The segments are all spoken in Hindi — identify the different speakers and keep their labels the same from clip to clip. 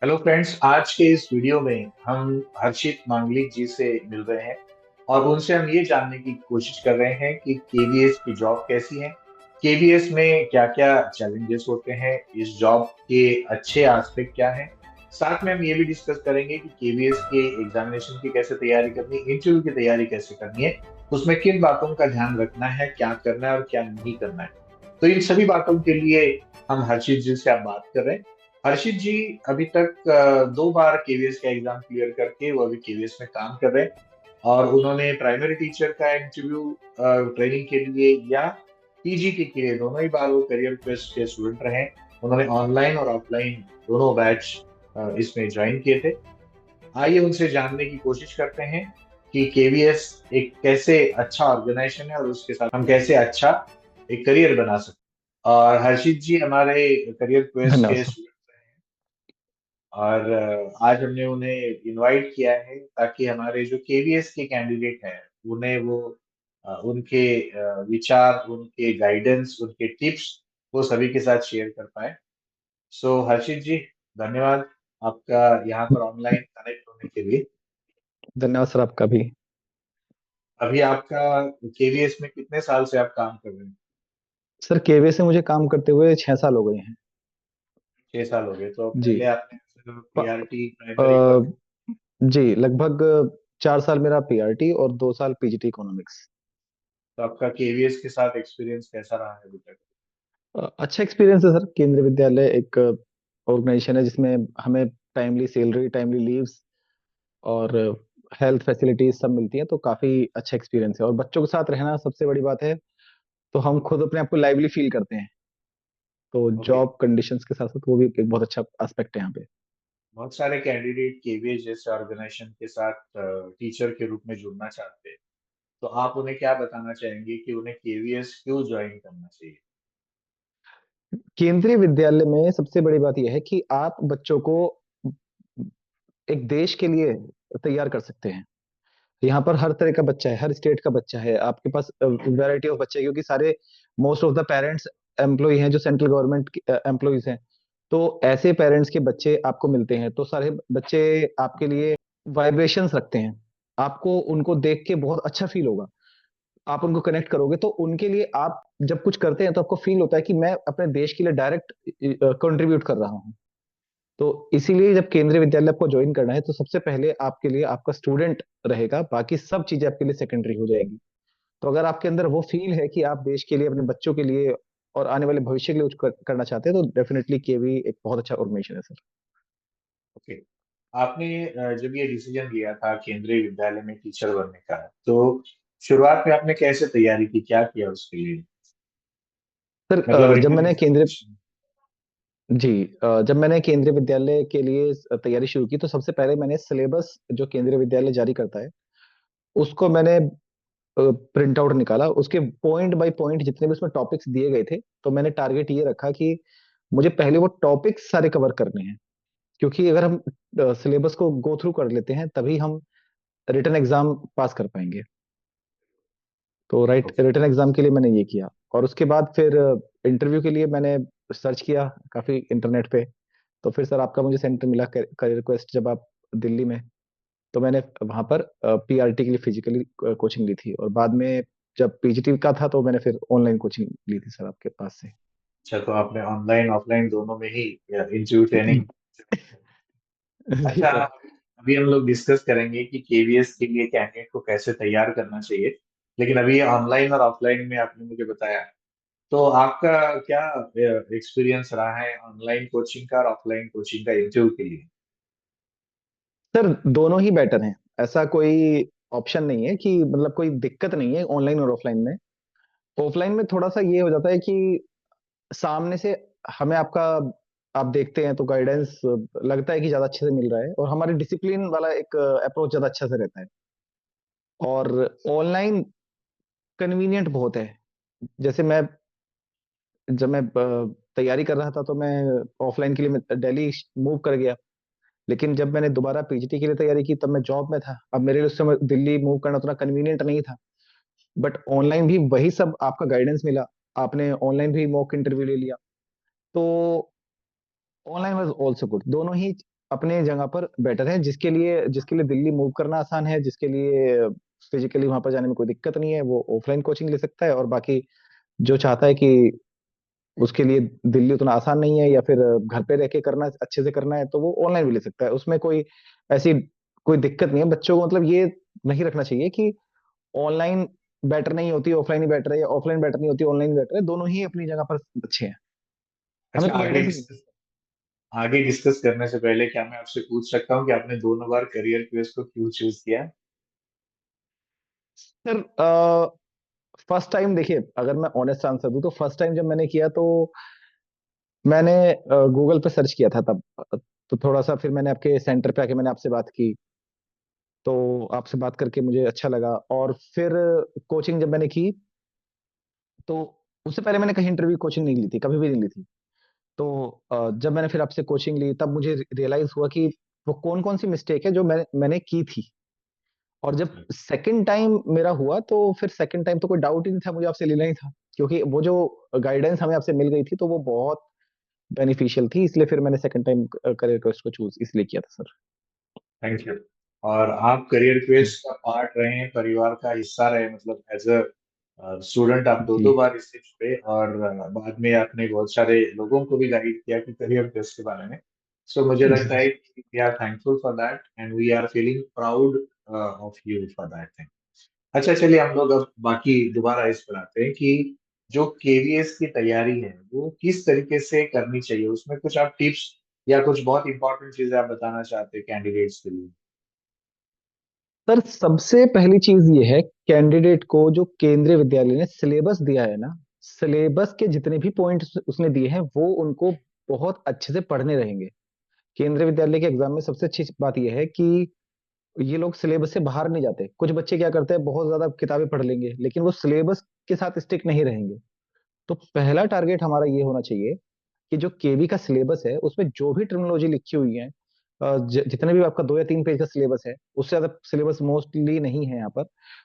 Speaker 1: हेलो फ्रेंड्स, आज के इस वीडियो में हम हर्षित मांगलिक जी से मिल रहे हैं और उनसे हम ये जानने की कोशिश कर रहे हैं कि केवीएस की जॉब कैसी है। केवीएस में क्या क्या चैलेंजेस होते हैं, इस जॉब के अच्छे एस्पेक्ट क्या हैं। साथ में हम ये भी डिस्कस करेंगे कि केवीएस के एग्जामिनेशन की कैसे तैयारी करनी है, इंटरव्यू की तैयारी कैसे करनी है, उसमें किन बातों का ध्यान रखना है, क्या करना है और क्या नहीं करना है। तो इन सभी बातों के लिए हम हर्षित जी से आप बात कर रहे हैं। हर्षित जी अभी तक 2 बार केवीएस का एग्जाम क्लियर करके वो अभी केवीएस में काम कर रहे हैं और उन्होंने प्राइमरी टीचर का इंटरव्यू ट्रेनिंग के लिए या पीजी के लिए दोनों ही बार वो करियर क्वेस्ट के स्टूडेंट रहे हैं। उन्होंने ऑनलाइन और ऑफलाइन दोनों बैच इसमें ज्वाइन किए थे। आइए उनसे जानने की कोशिश करते हैं कि केवीएस एक कैसे अच्छा ऑर्गेनाइजेशन है और उसके साथ हम कैसे अच्छा एक करियर बना सकते हैं। और हर्षित जी हमारे करियर क्वेस्ट
Speaker 2: धन्यवाद
Speaker 1: के
Speaker 2: सर।
Speaker 1: स्टूडेंट और आज हमने उन्हें इनवाइट किया है ताकि हमारे जो केवीएस के कैंडिडेट हैं उन्हें वो उनके विचार, उनके गाइडेंस, उनके टिप्स वो सभी के साथ शेयर कर पाए। सो हर्षित जी, धन्यवाद आपका यहाँ पर ऑनलाइन कनेक्ट होने के लिए।
Speaker 2: धन्यवाद सर आपका भी।
Speaker 1: अभी आपका केवीएस में कितने साल से आप काम कर रहे हैं?
Speaker 2: सर केवे से मुझे काम करते हुए 6 साल हो गए हैं।
Speaker 1: 6 साल हो गए, तो
Speaker 2: जी।
Speaker 1: पहले आपने
Speaker 2: प,
Speaker 1: पीआरटी प्राइमरी पर।
Speaker 2: अ, जी लगभग 4 साल मेरा पीआरटी और 2 साल पीजीटी इकोनॉमिक्स।
Speaker 1: तो आपका केवीएस के साथ एक्सपीरियंस कैसा रहा है अभी तक?
Speaker 2: अच्छा एक्सपीरियंस है सर। केंद्रीय विद्यालय एक ऑर्गेनाइजेशन है जिसमें हमें टाइमली सैलरी, टाइमली लीव्स और हेल्थ फैसिलिटीज सब मिलती हैं, तो काफी अच्छा एक्सपीरियंस है। और बच्चों के साथ रहना सबसे बड़ी बात है, तो हम खुद अपने आप को लाइवली फील करते हैं। तो
Speaker 1: ओके।
Speaker 2: जॉब कंडीशंस के साथ साथ वो भी एक बहुत अच्छा एस्पेक्ट है यहाँ पे।
Speaker 1: बहुत सारे कैंडिडेट केवीएस जैसे ऑर्गेनाइजेशन के साथ टीचर के रूप में जुड़ना चाहते हैं, तो आप उन्हें क्या बताना चाहेंगे कि उन्हें केवीएस क्यों ज्वाइन करना चाहिए?
Speaker 2: केंद्रीय विद्यालय में सबसे बड़ी बात यह है कि आप बच्चों को एक देश के लिए तैयार कर सकते हैं। यहाँ पर हर तरह का बच्चा है, हर स्टेट का बच्चा है, आपके पास वैरायटी ऑफ बच्चे हैं, क्योंकि सारे most of the parents employ हैं जो सेंट्रल गवर्नमेंट एम्प्लॉयज हैं। तो ऐसे पेरेंट्स के बच्चे आपको मिलते हैं, तो सारे बच्चे आपके लिए वाइब्रेशंस रखते हैं। आपको उनको देख के बहुत अच्छा फील होगा। आप उनको कनेक्ट करोगे तो उनके लिए आप जब कुछ करते हैं तो आपको फील होता है कि मैं अपने देश के लिए डायरेक्ट कंट्रीब्यूट कर रहा हूँ। तो इसीलिए जब केंद्रीय विद्यालय आपको ज्वाइन करना है तो सबसे पहले आपके लिए आपका स्टूडेंट रहेगा, बाकी सब चीजें आपके लिए सेकेंडरी हो जाएगी। तो अगर आपके अंदर वो फील है कि आप देश के लिए, अपने बच्चों के लिए और आने वाले भविष्य के लिए कुछ करना चाहते हैं, तो डेफिनेटली केवी एक बहुत अच्छा ऑर्गेनाइजेशन है सर।
Speaker 1: ओके। आपने जब ये डिसीजन लिया था केंद्रीय विद्यालय में टीचर बनने का, तो शुरुआत में आपने कैसे तैयारी की, क्या किया उसके लिए?
Speaker 2: सर
Speaker 1: मतलब
Speaker 2: जब
Speaker 1: रिटन
Speaker 2: मैंने केंद्रीय
Speaker 1: एग्जामिनेशन।
Speaker 2: जी जब मैंने केंद्रीय विद्यालय के लिए तैयारी शुरू की, तो सबसे पहले मैंने सिलेबस जो केंद्रीय विद्यालय जारी करता है उसको मैंने प्रिंट आउट निकाला। उसके पॉइंट बाय पॉइंट जितने भी उसमें टॉपिक्स दिए गए थे, तो मैंने टारगेट ये रखा कि मुझे पहले वो टॉपिक्स सारे कवर करने हैं। क्योंकि अगर हम सिलेबस को गो थ्रू कर लेते हैं तभी हम रिटन एग्जाम पास कर पाएंगे। तो राइट,
Speaker 1: ओके।
Speaker 2: रिटन एग्जाम के लिए मैंने ये किया। और उसके बाद फिर इंटरव्यू के लिए मैंने सर्च किया काफी इंटरनेट पे। तो फिर सर आपका मुझे सेंटर मिला, करियर रिक्वेस्ट, जब आप दिल्ली में। तो मैंने वहां पर पीआरटी के लिए फिजिकली कोचिंग ली थी, और बाद में जब पीजीटी का था तो मैंने फिर ऑनलाइन कोचिंग ली थी सर आपके पास से।
Speaker 1: अच्छा, तो आपने ऑनलाइन ऑफलाइन दोनों में ही इंटरव्यू ट्रेनिंग।
Speaker 2: जी
Speaker 1: अच्छा,
Speaker 2: सर।
Speaker 1: अभी हम लोग डिस्कस करेंगे कि केवीएस के लिए कैंडिडेट को कैसे तैयार करना चाहिए, लेकिन अभी ऑनलाइन और ऑफलाइन में आपने मुझे बताया, तो आपका क्या एक्सपीरियंस रहा है ऑनलाइन कोचिंग का और ऑफलाइन कोचिंग का इंटरव्यू के लिए?
Speaker 2: सर दोनों ही बेटर हैं, ऐसा कोई ऑप्शन नहीं है कि मतलब कोई दिक्कत नहीं है ऑनलाइन और ऑफलाइन में। ऑफलाइन में थोड़ा सा ये हो जाता है कि सामने से हमें आपका, आप देखते हैं तो गाइडेंस लगता है कि ज्यादा अच्छे से मिल रहा है, और हमारे डिसिप्लिन वाला एक अप्रोच ज्यादा अच्छा से रहता है। और ऑनलाइन कन्वीनियंट बहुत है। जैसे मैं, जब मैं तैयारी कर रहा था तो मैं ऑफलाइन के लिए मैं दिल्ली मूव कर गया। लेकिन जब मैंने दोबारा पीजीटी के लिए तैयारी की तब मैं जॉब में था। अब मेरे लिए उस समय दिल्ली मूव करना उतना कन्वीनियंट नहीं था। बट ऑनलाइन भी वही सब आपका गाइडेंस मिला। आपने ऑनलाइन भी मॉक इंटरव्यू ले लिया, तो ऑनलाइन वाज आल्सो गुड। दोनों ही अपने जगह पर बेटर है। जिसके लिए दिल्ली मूव करना आसान है, जिसके लिए फिजिकली वहां पर जाने में कोई दिक्कत नहीं है, वो ऑफलाइन कोचिंग ले सकता है। और बाकी जो चाहता है कि उसके लिए दिल्ली उतना आसान नहीं है, या फिर घर पे रह के करना अच्छे से करना है, तो वो ऑनलाइन भी ले सकता है। उसमें कोई ऐसी कोई दिक्कत नहीं है। बच्चों को मतलब ये नहीं रखना चाहिए कि ऑनलाइन बेटर नहीं होती, ऑफलाइन ही बेटर है, या ऑफलाइन बेटर नहीं होती, ऑनलाइन बेटर है। दोनों ही अपनी जगह पर अच्छे हैं। हमें
Speaker 1: अच्छा,
Speaker 2: तो गाइडेंस भी।
Speaker 1: आगे डिस्कस करने से पहले क्या मैं आपसे पूछ सकता हूँ कि आपने दोनों बार करियर क्विज को क्यों चूज किया?
Speaker 2: सर फर्स्ट टाइम देखिए, अगर मैं ऑनेस्ट आंसर दूं तो फर्स्ट टाइम जब मैंने किया तो मैंने गूगल पे सर्च किया था तब। तो थोड़ा सा फिर मैंने आपके सेंटर पे आके मैंने आपसे बात की, तो आपसे बात करके मुझे अच्छा लगा। और फिर कोचिंग जब मैंने की, तो उससे पहले मैंने कहीं इंटरव्यू कोचिंग नहीं ली थी, कभी भी नहीं ली थी। तो जब मैंने फिर आपसे कोचिंग ली, तब मुझे रियलाइज हुआ कि वो कौन कौन सी मिस्टेक है जो मैंने की थी। और जब सेकंड टाइम मेरा हुआ, तो फिर सेकंड टाइम तो कोई डाउट ही नहीं था, मुझे आपसे लेना ही था। क्योंकि वो जो गाइडेंस हमें आपसे मिल गई थी, तो वो बहुत बेनिफिशियल थी। इसलिए फिर मैंने सेकंड टाइम करियर कोर्स को चूज इसलिए किया था सर।
Speaker 1: Thank you. और आप करियर क्विज का पार्ट रहे हैं, परिवार का हिस्सा रहे, मतलब एज अ स्टूडेंट आप दो दो
Speaker 2: जी
Speaker 1: बार इससे जुड़े, और बाद में आपने बहुत सारे लोगों को भी गाइड किया कि करियर क्विज के बारे में। सो मुझे
Speaker 2: जी
Speaker 1: लगता है
Speaker 2: जी।
Speaker 1: कि we are thankful for that and we are feeling proud of you for that thing. अच्छा, चलिए हम लोग अब बाकी दोबारा इस पर आते हैं कि जो केवीएस की तैयारी है वो किस तरीके से करनी चाहिए, उसमें कुछ आप टिप्स या कुछ बहुत इंपॉर्टेंट चीजें आप बताना चाहते हैं कैंडिडेट्स के लिए?
Speaker 2: सर सबसे पहली चीज ये है, कैंडिडेट को जो केंद्रीय विद्यालय ने सिलेबस दिया है ना, सिलेबस के जितने भी पॉइंट्स उसने दिए हैं, वो उनको बहुत अच्छे से पढ़ने रहेंगे। केंद्रीय विद्यालय के एग्जाम में सबसे अच्छी बात यह है कि ये लोग सिलेबस से बाहर नहीं जाते। कुछ बच्चे क्या करते हैं, बहुत ज्यादा किताबें पढ़ लेंगे, लेकिन वो सिलेबस के साथ स्टिक नहीं रहेंगे। तो पहला टारगेट हमारा ये होना चाहिए कि जो केवी का सिलेबस है, उसमें जो भी टर्मिनोलॉजी लिखी हुई है, जितने भी आपका 2 या 3 पेज का सिलेबस है, उससे ज्यादा सिलेबस मोस्टली नहीं है यहाँ पर।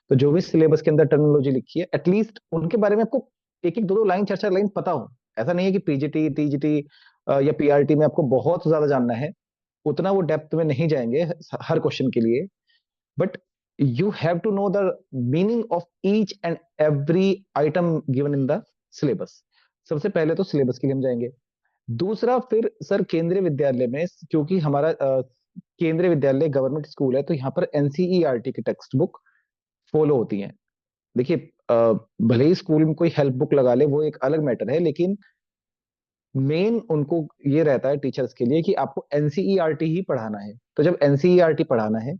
Speaker 2: तो जो भी सिलेबस के अंदर टर्मिनोलॉजी लिखी है, एटलीस्ट उनके बारे में आपको एक एक दो दो लाइन, 4 4 लाइन पता हो। ऐसा नहीं है कि पीजीटी टीजीटी या पीआरटी में आपको बहुत ज्यादा जानना है, उतना वो डेप्थ में नहीं जाएंगे हर क्वेश्चन के लिए। But you have to know the meaning of each and every item given in the syllabus। सबसे पहले तो सिलेबस के लिए हम जाएंगे। दूसरा फिर सर, केंद्रीय विद्यालय में, क्योंकि हमारा केंद्रीय विद्यालय गवर्नमेंट स्कूल है, तो यहाँ पर एनसीईआरटी की टेक्स्ट बुक फॉलो होती है। देखिए भले ही स्कूल में कोई हेल्प बुक लगा ले, वो एक अलग मैटर है, लेकिन मेन उनको ये रहता है टीचर्स के लिए कि आपको एनसीईआरटी ही पढ़ाना है। तो जब एनसीईआरटी पढ़ाना है,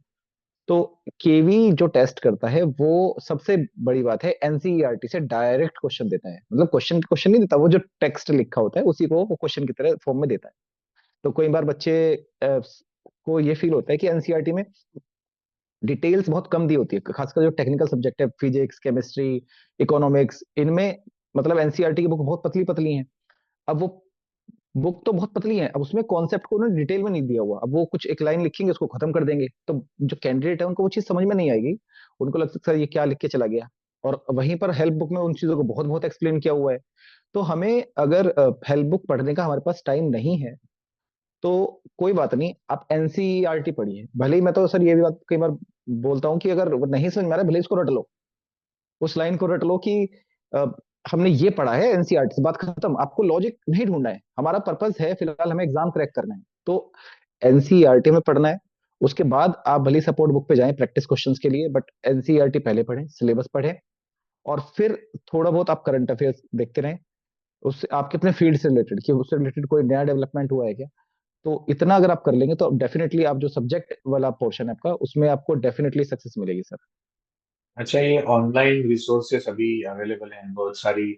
Speaker 2: तो केवी जो टेस्ट करता है, वो सबसे बड़ी बात है, एनसीईआरटी से डायरेक्ट क्वेश्चन देता है। मतलब क्वेश्चन नहीं देता, वो जो टेक्स्ट लिखा होता है उसी को वो क्वेश्चन की तरह फॉर्म में देता है। तो कई बार बच्चे को ये फील होता है कि एनसीईआरटी में डिटेल्स बहुत कम दी होती है, खासकर जो टेक्निकल सब्जेक्ट है, फिजिक्स, केमिस्ट्री, इकोनॉमिक्स, इनमें मतलब एनसीईआरटी की बुक बहुत पतली पतली है। अब वो बुक तो बहुत पतली है, अब उसमें कॉन्सेप्ट को उन्होंने डिटेल में नहीं दिया हुआ। अब वो कुछ एक लाइन लिखेंगे, उसको खत्म कर देंगे, तो जो कैंडिडेट है उनको वो चीज समझ में नहीं आएगी। उनको लगता है सर ये क्या लिख के चला गया। और वहीं पर हेल्प बुक में उन चीजों को बहुत बहुत एक्सप्लेन किया हुआ है। तो हमें अगर हेल्प बुक पढ़ने का हमारे पास टाइम नहीं है, तो कोई बात नहीं, आप एनसीईआरटी पढ़िए। भले ही मैं तो सर ये भी बात कई बार बोलता हूँ कि अगर वो नहीं समझ में आ रहा है, भले ही इसको रट लो, उस लाइन को रट लो कि अ, हमने ये पढ़ा है एनसीईआरटी से, बात खत्म। आपको लॉजिक नहीं ढूंढना है, हमारा पर्पस है फिलहाल हमें एग्जाम क्रैक करना है। तो एनसीईआरटी में पढ़ना है। उसके बाद आप भले सपोर्ट बुक पे जाएं प्रैक्टिस क्वेश्चंस के लिए, बट एनसीईआरटी पहले पढ़ें, सिलेबस पढ़ें। और फिर थोड़ा बहुत आप करंट अफेयर्स देखते रहें, उससे आपके अपने फील्ड से रिलेटेड, कि उससे रिलेटेड कोई नया डेवलपमेंट हुआ है क्या। तो इतना अगर आप कर लेंगे, तो डेफिनेटली आप जो सब्जेक्ट वाला पोर्शन है आपका, उसमें आपको डेफिनेटली सक्सेस मिलेगी सर।
Speaker 1: अच्छा, ये ऑनलाइन रिसोर्सेस अभी अवेलेबल हैं बहुत सारी,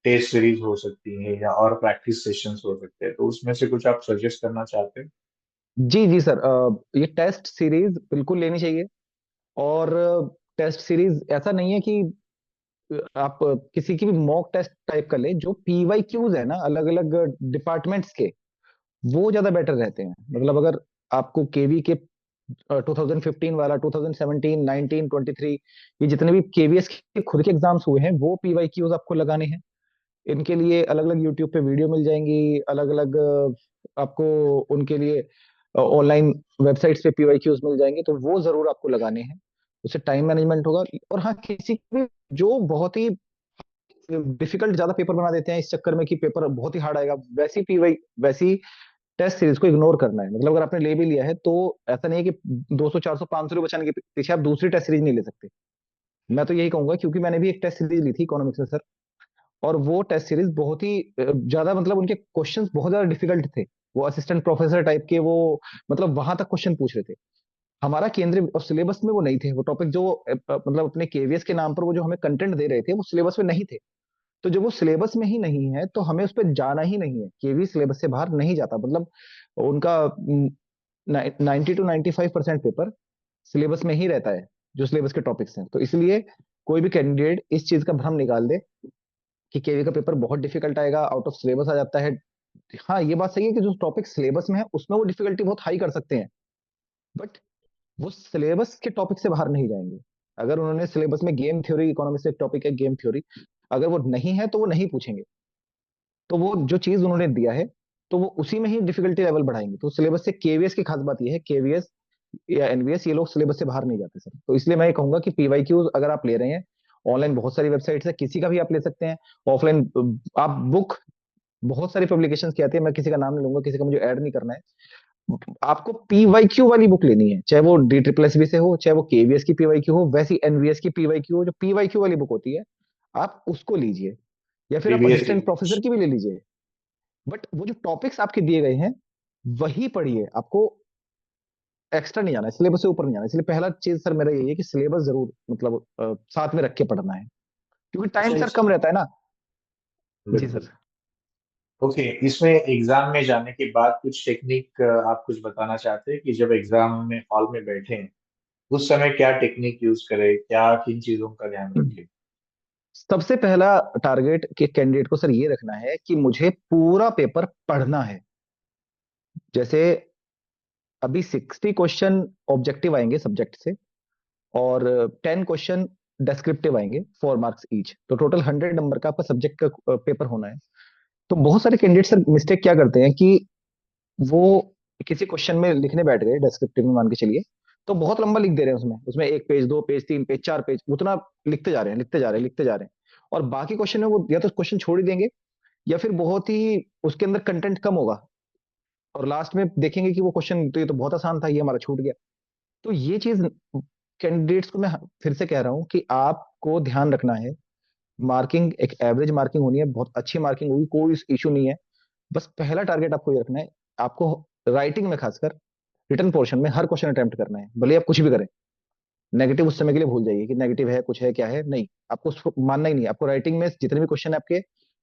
Speaker 1: टेस्ट सीरीज हो सकती है या और प्रैक्टिस सेशंस हो सकते हैं, तो उसमें से कुछ आप सजेस्ट करना चाहते हैं?
Speaker 2: जी जी सर, ये टेस्ट सीरीज बिल्कुल लेनी चाहिए। और टेस्ट सीरीज ऐसा नहीं है कि आप किसी की भी मॉक टेस्ट टाइप कर ले। जो पीवाई क्यूज है ना, अलग अलग डिपार्टमेंट्स के, वो ज्यादा बेटर रहते हैं। मतलब अगर आपको केवी के 2015 वाला, 2017, 19, 23, ये जितने भी केवीएस के खुद के एग्जाम्स हुए हैं, वो पीवाई क्यूज आपको लगाने हैं। इनके लिए अलग अलग यूट्यूब पे वीडियो मिल जाएंगी, अलग अलग आपको उनके लिए ऑनलाइन वेबसाइट्स पे पीवाईक्यूज मिल जाएंगे, तो वो जरूर आपको लगाने हैं। उससे टाइम मैनेजमेंट होगा। और हाँ, किसी भी जो बहुत ही डिफिकल्ट ज्यादा पेपर बना देते हैं इस चक्कर में कि पेपर बहुत ही हार्ड आएगा, वैसी पीवाई वैसी टेस्ट सीरीज को इग्नोर करना है। मतलब अगर आपने ले भी लिया है तो ऐसा नहीं है कि 200 400 500 बचाने के पीछे आप दूसरी टेस्ट सीरीज नहीं ले सकते। मैं तो यही कहूंगा, क्योंकि मैंने भी एक टेस्ट सीरीज ली थी इकोनॉमिक्स में सर, और वो टेस्ट सीरीज बहुत ही ज्यादा, मतलब उनके क्वेश्चंस बहुत ज्यादा डिफिकल्ट थे। वो असिस्टेंट प्रोफेसर टाइप के, वो मतलब वहां तक क्वेश्चन पूछ रहे थे। हमारा केंद्रीय और सिलेबस में वो नहीं थे वो टॉपिक, जो मतलब अपने केवीएस के नाम पर वो जो हमें कंटेंट दे रहे थे वो सिलेबस में नहीं थे। तो जब वो सिलेबस में ही नहीं है तो हमें उस पर जाना ही नहीं है। केवी सिलेबस से बाहर नहीं जाता। मतलब उनका 90 to 95% पेपर सिलेबस में ही रहता है, जो सिलेबस के टॉपिक्स हैं। तो इसलिए कोई भी कैंडिडेट इस चीज का भ्रम निकाल दे कि केवी का पेपर बहुत डिफिकल्ट आएगा, आउट ऑफ सिलेबस आ जाता है। हाँ, ये बात सही है कि जो टॉपिक सिलेबस में है उसमें वो डिफिकल्टी बहुत हाई कर सकते हैं, बट वो सिलेबस के टॉपिक से बाहर नहीं जाएंगे। अगर उन्होंने सिलेबस में गेम थ्योरी, इकोनॉमिक्स एक टॉपिक है गेम थ्योरी, अगर वो नहीं है तो वो नहीं पूछेंगे। तो वो जो चीज उन्होंने दिया है तो वो उसी में ही डिफिकल्टी लेवल बढ़ाएंगे। तो सिलेबस से केवीएस की खास बात यह है, केवीएस या एनवीएस ये लोग सिलेबस से बाहर नहीं जाते सर। तो इसलिए मैं ये कहूंगा कि पीवाईक्यूज अगर आप ले रहे हैं, ऑनलाइन बहुत सारी वेबसाइट्स है, किसी का भी आप ले सकते हैं। ऑफलाइन आप बुक, बहुत सारी पब्लिकेशंस की आती है, मैं किसी का नाम नहीं लूंगा, किसी का मुझे ऐड नहीं करना है। आपको पीवाईक्यू वाली बुक लेनी है, चाहे वो डी ट्रिपल एस बी से हो, चाहे वो केवीएस की पीवाईक्यू हो, वैसी एनवीएस की पीवाईक्यू हो। जो पीवाईक्यू वाली बुक होती है आप उसको लीजिए, या फिर आप
Speaker 1: प्रीवियस
Speaker 2: असिस्टेंट प्रोफेसर की भी ले लीजिए। बट वो जो टॉपिक्स आपके दिए गए हैं वही पढ़िए, आपको एक्स्ट्रा नहीं जाना है, सिलेबस से ऊपर नहीं जाना है। इसलिए पहला चीज सर मेरा यही है कि सिलेबस जरूर मतलब साथ में रख के पढ़ना है, क्योंकि टाइम
Speaker 1: अच्छा
Speaker 2: सर कम रहता है ना। जी
Speaker 1: बिल्कुल।
Speaker 2: सर।
Speaker 1: ओके, इसमें एग्जाम में जाने के बाद कुछ टेक्निक आप कुछ बताना चाहते हैं कि जब एग्जाम में हॉल में बैठे हैं उस समय क्या टेक्निक यूज करें, क्या किन चीजों का ध्यान रखें?
Speaker 2: सबसे पहला टारगेट के कैंडिडेट को सर ये रखना है कि मुझे पूरा पेपर पढ़ना है। जैसे अभी 60 क्वेश्चन ऑब्जेक्टिव आएंगे सब्जेक्ट से, और 10 क्वेश्चन डेस्क्रिप्टिव आएंगे, 4 मार्क्स ईच, तो टोटल 100 नंबर का आपका सब्जेक्ट का पेपर होना है। तो बहुत सारे कैंडिडेट सर मिस्टेक क्या करते हैं कि वो किसी क्वेश्चन में लिखने बैठ गए डेस्क्रिप्टिव में, मान के चलिए, तो बहुत लंबा लिख दे रहे हैं उसमें उसमें 1 पेज 2 पेज 3 पेज 4 पेज, उतना लिखते जा रहे हैं, लिखते जा रहे हैं, लिखते जा रहे हैं। और बाकी क्वेश्चन में वो या तो क्वेश्चन छोड़ ही देंगे, या फिर बहुत ही उसके अंदर कंटेंट कम होगा, और लास्ट में देखेंगे कि वो क्वेश्चन तो ये तो बहुत आसान था, ये हमारा छूट गया। तो ये चीज कैंडिडेट्स को मैं फिर से कह रहा हूं कि आपको ध्यान रखना है। मार्किंग एक एवरेज मार्किंग होनी है, बहुत अच्छी मार्किंग होगी, कोई इशू नहीं है। बस पहला टारगेट आपको ये रखना है, आपको राइटिंग में खासकर रिटर्न पोर्शन में हर क्वेश्चन अटेम्प्ट करना है, भले आप कुछ भी करें। नेगेटिव उस समय के लिए भूल जाइए कि नेगेटिव है, कुछ है, क्या है, नहीं। आपको उसको मानना ही नहीं है। आपको राइटिंग में जितने भी क्वेश्चन है आपके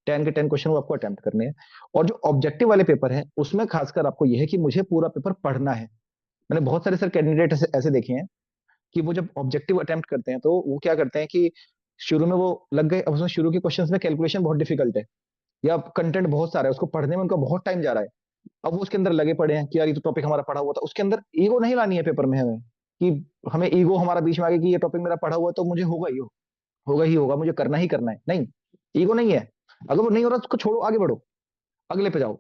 Speaker 2: 10 के 10 क्वेश्चन वो आपको अटेम्प्ट करने हैं। और जो ऑब्जेक्टिव वाले पेपर है उसमें खासकर आपको यह है कि मुझे पूरा पेपर पढ़ना है। मैंने बहुत सारे सर कैंडिडेट ऐसे देखे हैं कि वो जब ऑब्जेक्टिव अटेम्प्ट करते हैं तो वो क्या करते हैं कि शुरू में वो लग गए, अब उसमें शुरू के क्वेश्चंस में कैलकुलेशन बहुत डिफिकल्ट है, या कंटेंट बहुत सारा है, उसको पढ़ने में उनका बहुत टाइम जा रहा है। अब वो उसके अंदर लगे पड़े हैं कि यार ये तो टॉपिक हमारा पढ़ा हुआ था। उसके अंदर ईगो नहीं लानी है पेपर में हमें, कि हमें ईगो हमारा बीच में आ गया कि ये टॉपिक मेरा पढ़ा हुआ है तो मुझे होगा ही होगा, मुझे करना ही करना है। नहीं, ईगो नहीं है। अगर वो नहीं हो रहा तो उसको छोड़ो, आगे बढ़ो, अगले पे जाओ।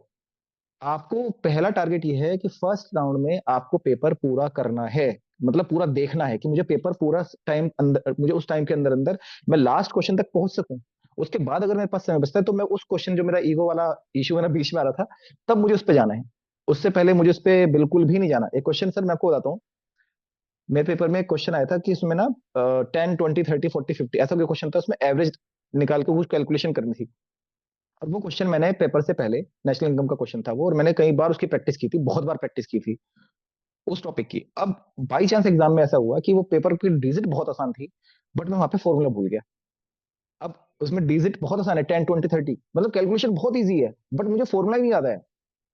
Speaker 2: आपको पहला टारगेट ये है कि फर्स्ट राउंड में आपको पेपर पूरा करना है। मतलब पूरा देखना है कि मुझे पेपर पूरा टाइम अंदर, मुझे उस टाइम के अंदर अंदर मैं लास्ट क्वेश्चन तक पहुंच सकूं। उसके बाद अगर मेरे पास समय बचता है तो मैं उस क्वेश्चन, जो मेरा ईगो वाला इशू मेरा बीच में आ रहा था, तब मुझे उस पर जाना है। उससे पहले मुझे उस पर बिल्कुल भी नहीं जाना। एक क्वेश्चन सर मैं आपको बताता हूँ, मेरे पेपर में एक क्वेश्चन आया था कि इसमें ना 10 20 30 40 50 ऐसा कोई क्वेश्चन था, उसमें एवरेज निकाल के कुछ कैलकुलेशन करनी थी। और वो क्वेश्चन मैंने पेपर से पहले, नेशनल इनकम का क्वेश्चन था वो, और मैंने कई बार उसकी प्रैक्टिस की थी, बहुत बार प्रैक्टिस की थी उस टॉपिक की। अब बाई चांस एग्जाम में ऐसा हुआ कि वो पेपर की डिजिट बहुत आसान थी, बट मैं वहां पे फॉर्मूला भूल गया। अब उसमें डिजिट बहुत आसान है, 10 20 30, मतलब कैलकुलेशन बहुत ईजी है, बट मुझे फॉर्मूला ही नहीं याद है।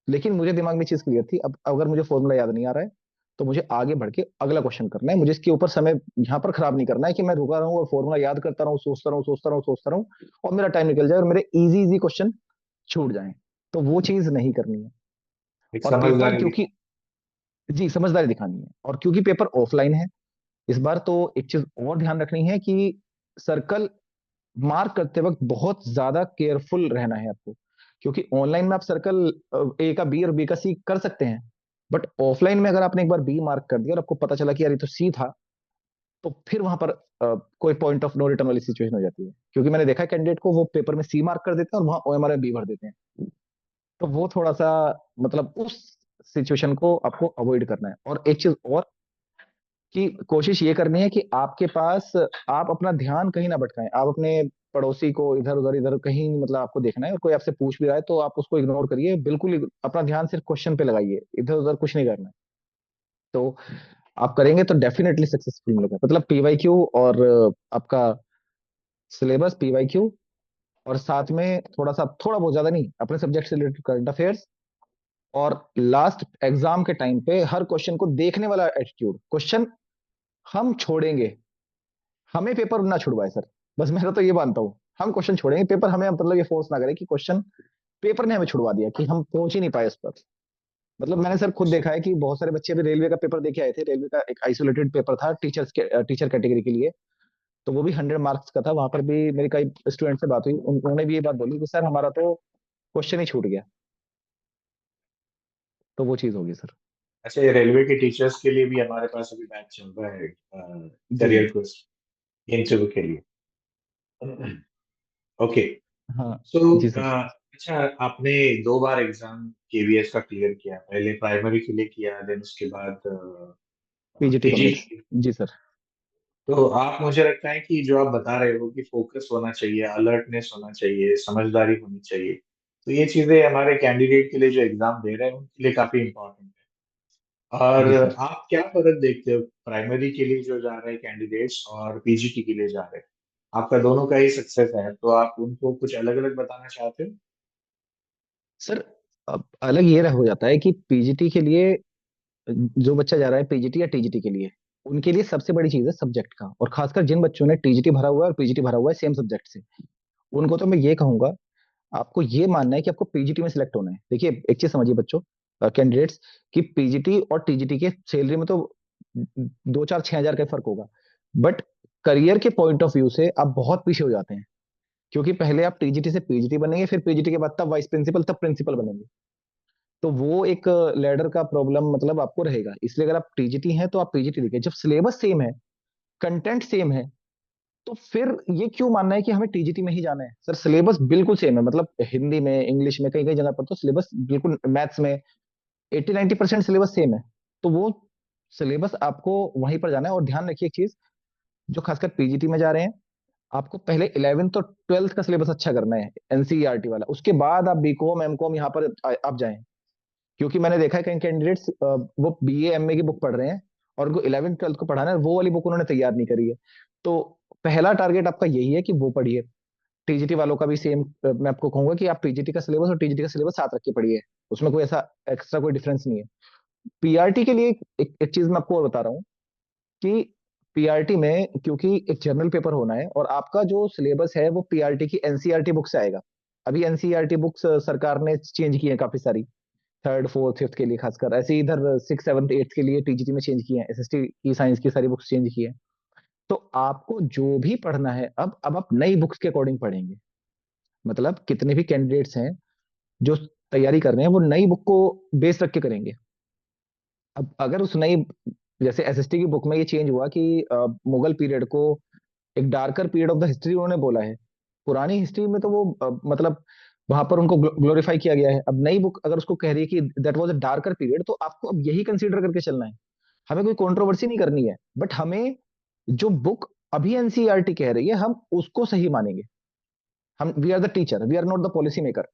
Speaker 2: लेकिन मुझे दिमाग में चीज क्लियर थी, अब अगर मुझे फॉर्मूला याद नहीं आ रहा है तो मुझे आगे बढ़ के अगला क्वेश्चन करना है। मुझे इसके ऊपर समय यहाँ पर खराब नहीं करना है कि मैं रुका रहूं और फॉर्मूला याद करता रहूं, सोचता रहूं, सोचता रहूं, सोचता रहूं, और मेरा टाइम निकल जाए और मेरे इजी इजी क्वेश्चन छूट जाएं। तो वो चीज नहीं करनी है।
Speaker 1: एक
Speaker 2: और पेपर
Speaker 1: समझदारी
Speaker 2: क्योंकि,
Speaker 1: दिखाई।
Speaker 2: जी, समझदारी दिखानी है। और क्योंकि पेपर ऑफलाइन है इस बार, तो एक चीज और ध्यान रखनी है कि सर्कल मार्क करते वक्त बहुत ज्यादा केयरफुल रहना है आपको। क्योंकि ऑनलाइन में आप सर्कल ए का बी और बी का सी कर सकते हैं, बट ऑफलाइन में अगर आपने एक बार बी मार्क कर दिया और आपको पता चला कि यार ये तो सी था, तो फिर वहां पर कोई पॉइंट ऑफ नो रिटर्न वाली सिचुएशन हो जाती है। क्योंकि मैंने देखा कैंडिडेट को वो पेपर में सी मार्क कर देते हैं और वहां ओएमआर में बी भर देते हैं। तो वो थोड़ा सा, मतलब उस सिचुएशन को आपको अवॉइड करना है। और एक चीज और, कि कोशिश ये करनी है कि आपके पास, आप अपना ध्यान कहीं ना भटकाएं। आप अपने पड़ोसी को इधर कहीं, मतलब आपको देखना है और कोई आपसे पूछ भी रहा है तो आप उसको इग्नोर करिए, बिल्कुल अपना ध्यान सिर्फ क्वेश्चन पे लगाइए, इधर उधर कुछ नहीं करना है। तो आप करेंगे तो डेफिनेटली सक्सेसफुल मिलेगा। मतलब पीवाईक्यू और आपका सिलेबस, पीवाईक्यू, और साथ में थोड़ा बहुत ज्यादा नहीं, अपने सब्जेक्ट से रिलेटेड करंट अफेयर्स। और लास्ट एग्जाम के टाइम पे हर क्वेश्चन को देखने वाला एटीट्यूड। क्वेश्चन हम छोड़ेंगे, हमें पेपर ना छुड़वाए सर। बस मैं तो ये मानता हूँ, हम क्वेश्चन छोड़ेंगे, पेपर हमें, मतलब ये फोर्स ना करे कि क्वेश्चन पेपर ने हमें छुड़वा दिया कि हम पहुंच ही नहीं पाए उस पर। मतलब मैंने सर खुद देखा है कि बहुत सारे बच्चे अभी रेलवे का पेपर देके आए थे। रेलवे का एक आइसोलेटेड पेपर था टीचर्स के, टीचर कैटेगरी के लिए। तो वो भी 100 मार्क्स का था। वहां पर भी मेरी कई स्टूडेंट से बात हुई, उन्होंने भी ये बात बोली कि सर हमारा तो क्वेश्चन ही छूट गया। तो वो चीज होगी सर।
Speaker 1: अच्छा, ये रेलवे के टीचर्स के लिए भी हमारे पास अभी बैच चल रहा है,
Speaker 2: जी।
Speaker 1: करियर कोर्स इंटरव्यू के लिए। ओके।
Speaker 2: हाँ।
Speaker 1: सो
Speaker 2: जी सर।
Speaker 1: अच्छा, आपने 2 बार एग्जाम केवीएस का क्लियर किया, पहले प्राइमरी के लिए किया, देन उसके बाद
Speaker 2: पीजीटी
Speaker 1: पीजी।
Speaker 2: कॉलेज। जी सर।
Speaker 1: तो आप, मुझे लगता है कि जो आप बता रहे हो कि फोकस होना चाहिए, अलर्टनेस होना चाहिए, समझदारी होनी चाहिए, तो ये चीजें हमारे कैंडिडेट के लिए जो एग्जाम दे रहे हैं उनके लिए काफी इंपॉर्टेंट है। और
Speaker 2: जी सर।
Speaker 1: आप क्या फर्क देखते हो प्राइमरी के लिए जो जा रहे हैं कैंडिडेट्स और पीजीटी के लिए जा रहे हैं? आपका दोनों का ही सक्सेस है, तो आप उनको कुछ अलग अलग बताना चाहते हो?
Speaker 2: सर अब अलग ये हो जाता है कि पीजीटी के लिए, जो बच्चा जा रहा है पीजीटी या टीजीटी के लिए, उनके लिए सबसे बड़ी चीज है सब्जेक्ट का। और खासकर जिन बच्चों ने टीजीटी भरा हुआ है और पीजीटी भरा हुआ है सेम सब्जेक्ट से, उनको तो मैं ये कहूंगा, आपको ये मानना है कि आपको पीजीटी में सिलेक्ट होना है। देखिए एक चीज समझिए बच्चों, कैंडिडेट्स, कि पीजीटी और टीजीटी के सैलरी में तो 2 4 6 हजार का फर्क होगा। बट करियर के पॉइंट ऑफ व्यू से आप बहुत पीछे हो जाते हैं। क्योंकि पहले आप टीजीटी से पीजीटी बनेंगे, फिर पीजीटी के बाद तब वाइस प्रिंसिपल, तब प्रिंसिपल बनेंगे। तो वो एक लैडर का प्रॉब्लम मतलब आपको रहेगा। इसलिए अगर आप टीजीटी हैं तो आप पीजीटी लिखिए। जब सिलेबस सेम है, कंटेंट सेम है, तो फिर ये क्यों मानना है कि हमें टीजीटी में ही जाना है? सर सिलेबस बिल्कुल सेम है। मतलब हिंदी में, इंग्लिश में, कई कई जगह पर तो सिलेबस बिल्कुल, मैथ्स में 80 90% सिलेबस सेम है। तो वो सिलेबस आपको वहीं पर जाना है। और ध्यान रखिए एक चीज, जो खासकर पीजीटी में जा रहे हैं, आपको पहले 11th और 12th का सिलेबस अच्छा करना है, एनसीईआरटी वाला। उसके बाद आप बीकॉम एमकॉम यहाँ पर आप जाएं। क्योंकि मैंने देखा है कई कैंडिडेट्स वो बीए एमए की बुक पढ़ रहे हैं और उनको 11th 12th को पढ़ाना है, वो वाली बुक उन्होंने तैयार नहीं करी है। तो पहला टारगेट आपका यही है कि वो पढ़िए। टीजीटी वालों का भी सेम, मैं आपको कहूंगा कि आप पीजीटी का सिलेबस और टीजीटी का सिलेबस साथ रख के पढ़िए। उसमें कोई ऐसा एक्स्ट्रा कोई डिफरेंस नहीं है। पीआरटी के लिए एक चीज मैं आपको और बता रहा हूँ, कि पीआरटी में क्योंकि एक जनरल पेपर होना है और आपका जो सिलेबस है वो पीआरटी की एनसीईआरटी बुक से आएगा। अभी एनसीईआरटी बुक्स सरकार ने चेंज की है काफी सारी, थर्ड फोर्थ फिफ्थ के लिए खासकर। ऐसे ही इधर सिक्स सेवन्थ एट्थ के लिए टीजीटी में चेंज किए हैं, एसएसटी की साइंस की सारी बुक्स चेंज की है। तो आपको जो भी पढ़ना है, अब आप नई बुक्स के अकॉर्डिंग पढ़ेंगे। मतलब कितने भी कैंडिडेट्स हैं जो तैयारी कर रहे हैं, वो नई बुक को बेस रख के करेंगे। अब अगर उस नई, जैसे एसएसटी की बुक में ये चेंज हुआ कि मुगल पीरियड को एक darker period of the history उन्होंने बोला है। पुरानी हिस्ट्री में तो वो मतलब वहां पर उनको ग्लोरीफाई किया गया है। अब नई बुक अगर उसको कह रही है कि that was a darker period, तो आपको अब यही कंसीडर करके चलना है। हमें कोई कंट्रोवर्सी नहीं करनी है, बट हमें जो बुक अभी एनसीईआरटी कह रही है हम उसको सही मानेंगे। हम, we are the teacher, we are not the policy maker.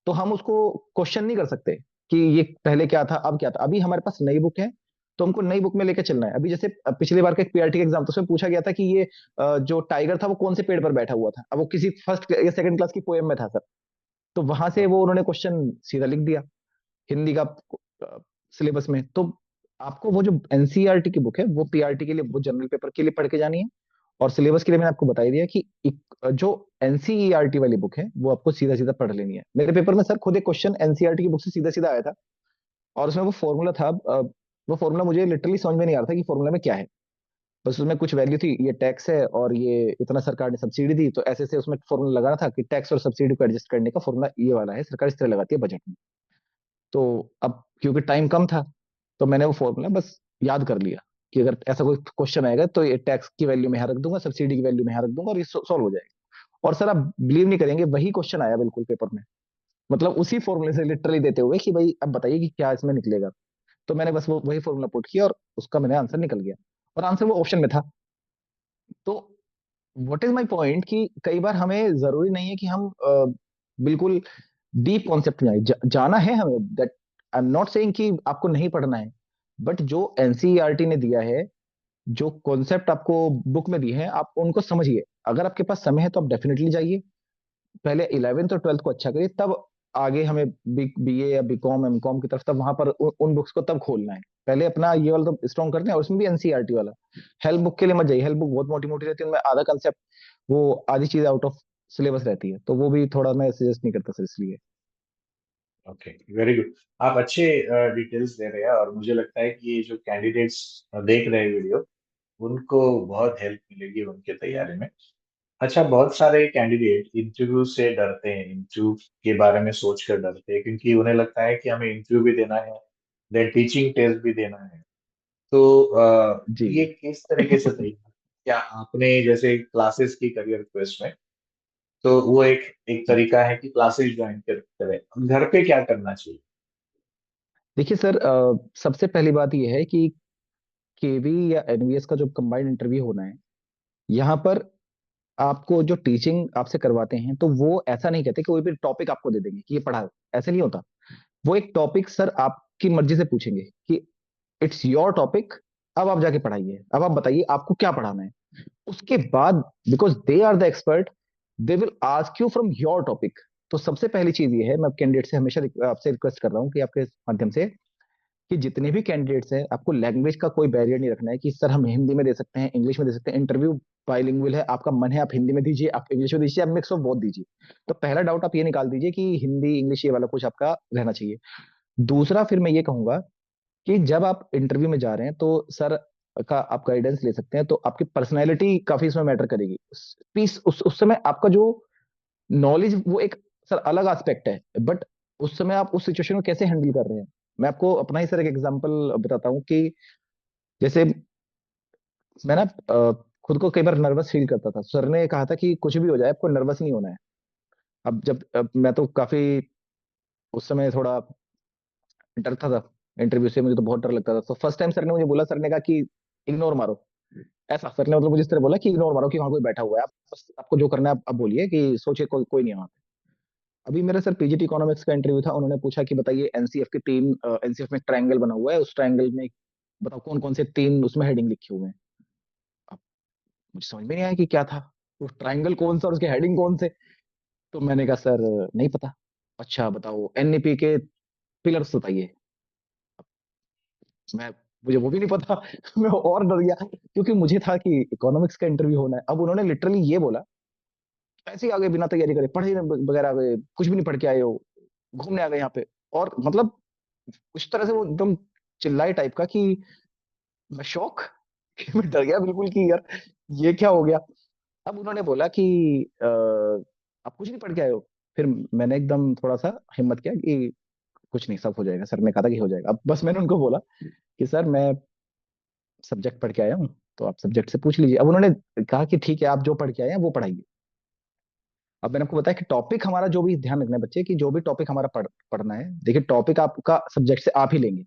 Speaker 2: तो हम उसको क्वेश्चन नहीं कर सकते कि ये पहले क्या था अब क्या था। अभी हमारे पास नई बुक है, तो हमको नई बुक में लेके चलना है। अभी जैसे पिछली बार का एक पीआरटी का एग्जाम था, उसमें पूछा गया था कि ये जो टाइगर था वो कौन से पेड़ पर बैठा हुआ था। अब वो किसी फर्स्ट या सेकंड क्लास की पोएम में था सर। तो वहां से वो उन्होंने क्वेश्चन सीधा लिख दिया हिंदी का सिलेबस में। तो आपको वो जो एनसीईआरटी की बुक है वो पीआरटी के लिए, वो जनरल पेपर के लिए पढ़ के जानी है। और सिलेबस के लिए मैंने आपको बता ही दिया कि जो एनसीईआरटी वाली बुक है वो आपको सीधा सीधा पढ़ लेनी है। मेरे पेपर में सर खुद एक क्वेश्चन एनसीईआरटी की बुक से सीधा सीधा आया था, और उसमें वो फॉर्मूला था। वो फॉर्मूला मुझे लिटरली समझ में नहीं आ रहा था कि फॉर्मूला में क्या है। बस उसमें कुछ वैल्यू थी, ये टैक्स है और ये इतना सरकार ने सब्सिडी दी, तो ऐसे से उसमें फॉर्मूला लगाना था कि टैक्स और सब्सिडी को एडजस्ट करने का फॉर्मूला ये वाला है, सरकार इस तरह लगाती है बजट में। तो अब क्योंकि टाइम कम था, तो मैंने वो फॉर्मूला बस याद कर लिया कि अगर ऐसा कोई क्वेश्चन आएगा तो ये टैक्स की वैल्यू में यहाँ रख दूंगा, सब्सिडी की वैल्यू में यहाँ रख दूंगा, और ये सॉल्व हो जाएगा। और सर आप बिलीव नहीं करेंगे, वही क्वेश्चन आया बिल्कुल पेपर में, मतलब उसी फॉर्मूले से लिटरली देते हुए कि भाई अब बताइए कि क्या इसमें निकलेगा। तो मैंने बस वो वही फॉर्मूला पुट किया और उसका मैंने आंसर निकल गया, और आंसर वो ऑप्शन में था। तो व्हाट इज माय पॉइंट कि कई बार हमें जरूरी नहीं है कि हम बिल्कुल डीप कॉन्सेप्ट में आए, जाना है हमें, that I am not saying कि आपको नहीं पढ़ना है, बट जो एनसीईआरटी ने दिया है, जो कॉन्सेप्ट आपको बुक में दिए हैं, आप उनको समझिए। अगर आपके पास समय है तो आप डेफिनेटली जाइए, पहले 11th और 12th को अच्छा करिए, तब आगे हमें बीए या बीकॉम एमकॉम की तरफ, तब वहां पर उन बुक्स को तब खोलना है। पहले अपना ये वाला तो स्ट्रॉन्ग करते हैं, और उसमें भी एनसीईआरटी वाला। हेल्प बुक के लिए मत जाइए, हेल्प बुक बहुत मोटी मोटी रहती है, उनमें आधा कंसेप्ट, वो आधी चीज आउट ऑफ सिलेबस रहती है, तो वो भी थोड़ा मैं सजेस्ट नहीं करता सर, इसलिए।
Speaker 1: Okay, very good. आप अच्छे डिटेल्स दे रहे हैं, और मुझे लगता है कि ये जो कैंडिडेट्स देख रहे हैं वीडियो, उनको बहुत हेल्प मिलेगी उनके तैयारी में। अच्छा, बहुत सारे कैंडिडेट इंटरव्यू से डरते हैं, इंटरव्यू के बारे में सोच कर डरते हैं, क्योंकि उन्हें लगता है कि हमें इंटरव्यू भी देना है, देन टीचिंग टेस्ट भी देना है। तो
Speaker 2: जी
Speaker 1: ये किस तरीके से तैयार, क्या आपने जैसे क्लासेस की करियर क्वेस्ट में, तो वो एक एक तरीका है कि क्लासेस ज्वाइन करें, घर पे क्या करना चाहिए?
Speaker 2: देखिए सर, सबसे पहली बात यह है कि केवी या एनवीएस का जो कंबाइंड इंटरव्यू होना है, यहाँ पर आपको जो टीचिंग आपसे करवाते हैं, तो वो ऐसा नहीं कहते कि कोई भी टॉपिक आपको दे देंगे कि ये पढ़ाओ, ऐसे नहीं होता। वो एक टॉपिक सर आपकी मर्जी से पूछेंगे कि इट्स योर टॉपिक, अब आप जाके पढ़ाइए, अब आप बताइए आपको क्या पढ़ाना है। उसके बाद, because they are the expert, they will ask you from your topic. तो सबसे पहली चीज ये है, मैं कैंडिडेट से हमेशा आपसे रिक्वेस्ट कर रहा हूँ कि आपके माध्यम से, कि जितने भी कैंडिडेट्स हैं, आपको लैंग्वेज का कोई बैरियर नहीं रखना है कि सर हम हिंदी में दे सकते हैं, इंग्लिश में दे सकते हैं। इंटरव्यू बाइलिंगुअल है, आपका मन है आप हिंदी में दीजिए, आप इंग्लिश में दीजिए, आप मिक्स ऑफ बोथ दीजिए। तो पहला डाउट आप ये निकाल दीजिए कि हिंदी इंग्लिश ये वाला कुछ आपका रहना चाहिए। दूसरा, फिर मैं ये कहूंगा कि जब आप इंटरव्यू में जा रहे हैं, तो सर का आप गाइडेंस ले सकते हैं, तो आपकी पर्सनैलिटी काफी इसमें मैटर करेगी। पीस उस समय आपका जो नॉलेज, वो एक सर अलग एस्पेक्ट है, बट उस समय आप उस सिचुएशन को कैसे हैंडल कर रहे हैं। मैं आपको अपना ही सर एक एग्जांपल बताता हूँ कि जैसे मैं ना खुद को कई बार नर्वस फील करता था, सर ने कहा था कि कुछ भी हो जाए आपको नर्वस नहीं होना है। अब मैं तो काफी उस समय थोड़ा डरता था इंटरव्यू से, मुझे तो बहुत डर लगता था। तो फर्स्ट टाइम सर ने मुझे बोला, सर ने कहा कि इग्नोर मारो। ऐसा सर ने मतलब मुझे इस तरह बोला कि इग्नोर मारो, कि वहां कोई बैठा हुआ है, आप बस आपको जो करना है आप बोलिए, कि सोचिए कोई कोई नहीं है वहाँ पे। अभी मेरा सर पीजीटी इकोनॉमिक्स का इंटरव्यू था, उन्होंने पूछा कि बताइए एनसीएफ की तीन, एनसीएफ में ट्रायंगल बना हुआ है, उस ट्रायंगल में बताओ कौन कौन से तीन उसमें हेडिंग लिखे हुए हैं। अब मुझे समझ में नहीं आया कि क्या था, वो ट्रायंगल कौन सा और उसके हेडिंग कौन से। तो मैंने कहा सर नहीं पता। अच्छा बताओ एनईपी के पिलर्स बताइए। मैं मुझे वो भी नहीं पता। मैं और डर गया, क्योंकि मुझे था कि इकोनॉमिक्स का इंटरव्यू होना है। अब उन्होंने लिटरली ये बोला, ऐसे ही आगे बिना तैयारी करे, पढ़े वगैरह आगे कुछ भी नहीं पढ़ के आए हो, घूमने आ गए यहाँ पे। और मतलब उस तरह से वो एकदम चिल्लाई टाइप का कि मैं शौक कि मैं डर गया बिल्कुल कि यार ये क्या हो गया। अब उन्होंने बोला कि आप कुछ नहीं पढ़ के आए हो। फिर मैंने एकदम थोड़ा सा हिम्मत किया कि कुछ नहीं, सब हो जाएगा, सर ने कहा था कि हो जाएगा। अब बस मैंने उनको बोला कि सर मैं सब्जेक्ट पढ़ के आया हूँ, तो आप सब्जेक्ट से पूछ लीजिए। अब उन्होंने कहा कि ठीक है, आप जो पढ़ के आए हैं वो पढ़ाइए। अब मैंने आपको बताया कि टॉपिक हमारा जो भी, ध्यान रखना है बच्चे कि जो भी टॉपिक हमारा पढ़ना है, देखिए टॉपिक आपका सब्जेक्ट से आप ही लेंगे।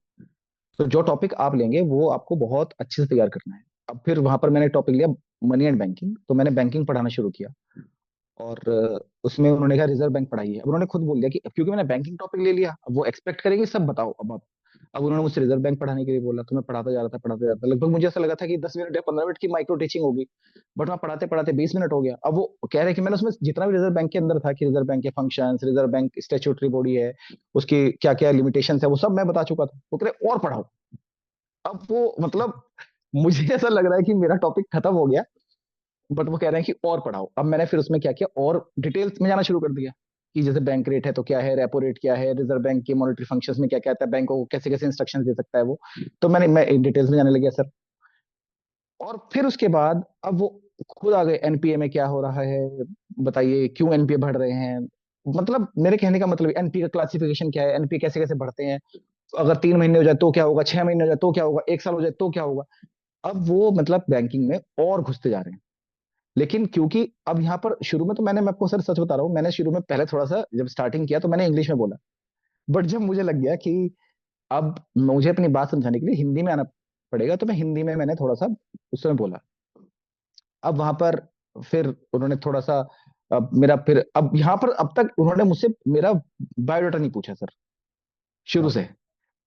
Speaker 2: तो जो टॉपिक आप लेंगे वो आपको बहुत अच्छे से तैयार करना है। अब फिर वहां पर मैंने टॉपिक लिया मनी एंड बैंकिंग, तो मैंने बैंकिंग पढ़ाना शुरू किया। और उसमें उन्होंने कहा रिजर्व बैंक पढ़ाइए। अब उन्होंने खुद बोल दिया कि अब क्योंकि मैंने बैंकिंग टॉपिक ले लिया, अब वो एक्सपेक्ट करेंगे सब बताओ अब आप। अब उन्होंने मुझसे रिजर्व बैंक पढ़ाने के लिए बोला, तो मैं पढ़ाता जा रहा था। लगभग मुझे ऐसा लगा था कि 10 मिनट या 15 मिनट की माइक्रो टीचिंग होगी, बट मैं पढ़ाते पढ़ाते 20 मिनट हो गया। अब वो कह रहे हैं कि मैंने उसमें जितना भी रिजर्व बैंक के अंदर था, कि रिजर्व बैंक के functions, reserve bank statutory body है, उसकी क्या क्या लिमिटेशन है, वो सब मैं बता चुका था। वो कह रहे और पढ़ाओ। अब वो मतलब मुझे ऐसा लग रहा है कि मेरा टॉपिक खत्म हो गया, बट वो कह रहे हैं कि और पढ़ाओ। अब मैंने फिर उसमें क्या किया, और डिटेल्स में जाना शुरू कर दिया कि जैसे बैंक रेट है तो क्या है, रेपो रेट क्या है, रिजर्व बैंक के मॉनेटरी फंक्शंस में क्या क्या आता है, बैंक को कैसे कैसे इंस्ट्रक्शंस दे सकता है वो। तो मैं डिटेल्स में जाने लग गया सर। और फिर उसके बाद अब वो खुद आ गए, एनपीए में क्या हो रहा है, बताइए क्यों एनपीए बढ़ रहे हैं। मतलब मेरे कहने का मतलब एनपीए का क्लासिफिकेशन क्या है, एनपीए कैसे कैसे बढ़ते हैं, अगर 3 महीने हो जाए तो क्या होगा, 6 महीने हो जाए तो क्या होगा, 1 साल हो जाए तो क्या होगा। अब वो मतलब बैंकिंग में और घुसते जा रहे हैं। लेकिन क्योंकि अब यहाँ पर शुरू में तो मैं आपको सर सच बता रहा हूँ, मैंने शुरू में पहले थोड़ा सा जब स्टार्टिंग किया तो मैंने इंग्लिश में बोला। बट जब मुझे लग गया कि अब मुझे अपनी बात समझाने के लिए हिंदी में आना पड़ेगा, तो मैं हिंदी में मैंने थोड़ा सा उस समय बोला। अब वहां पर फिर उन्होंने थोड़ा सा, अब मेरा फिर अब यहाँ पर अब तक उन्होंने मुझसे मेरा बायोडाटा नहीं पूछा सर, शुरू से।
Speaker 1: ओके।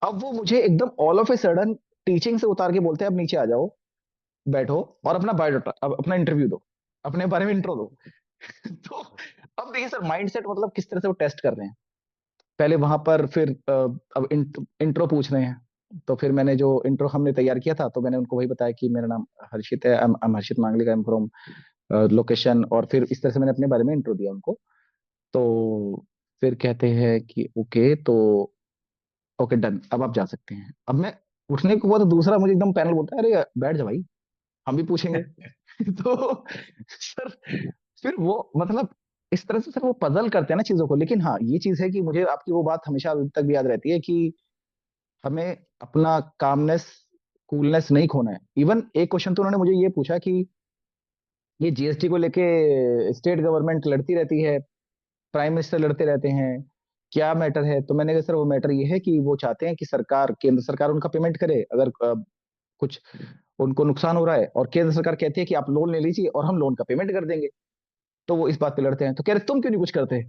Speaker 2: अब वो मुझे एकदम all of a sudden teaching से उतार के बोलते हैं अब नीचे आ जाओ, बैठो और अपना बायोडाटा, अब अपना इंटरव्यू दो, अपने बारे में इंट्रो दो। तो अब देखिए सर माइंड सेट मतलब किस तरह से वो टेस्ट कर रहे हैं। पहले वहां पर फिर अब इंट्रो पूछ रहे हैं। तो फिर मैंने जो इंट्रो हमने तैयार किया था तो मैंने उनको वही बताया कि मेरा नाम हर्षित है, I'm हर्षित मांगलिक, आई एम फ्रॉम लोकेशन, और फिर इस तरह से मैंने अपने बारे में इंट्रो दिया उनको। तो फिर कहते हैं कि ओके, तो ओके डन, अब आप जा सकते हैं। अब मैं उठने को हुआ तो दूसरा मुझे एकदम पैनल बोलता है अरे बैठ जा भाई, हम भी पूछेंगे। तो सर फिर वो मतलब इस तरह से सर वो पजल करते हैं ना चीजों को। लेकिन हाँ ये चीज है कि मुझे आपकी वो बात हमेशा अभी तक भी याद रहती है कि हमें अपना कामनेस, कूलनेस नहीं खोना है। इवन एक क्वेश्चन तो उन्होंने मुझे ये पूछा कि ये जीएसटी को लेके स्टेट गवर्नमेंट लड़ती रहती है, प्राइम मिनिस्टर लड़ते रहते हैं, क्या मैटर है। तो मैंने कहा सर वो मैटर ये है कि वो चाहते हैं कि सरकार, केंद्र सरकार उनका पेमेंट करे अगर कुछ उनको नुकसान हो रहा है, और केंद्र सरकार कहती है कि आप लोन ले लीजिए और हम लोन का पेमेंट कर देंगे। तो वो इस बात पे लड़ते हैं। तो कह रहे तुम क्यों नहीं कुछ करते।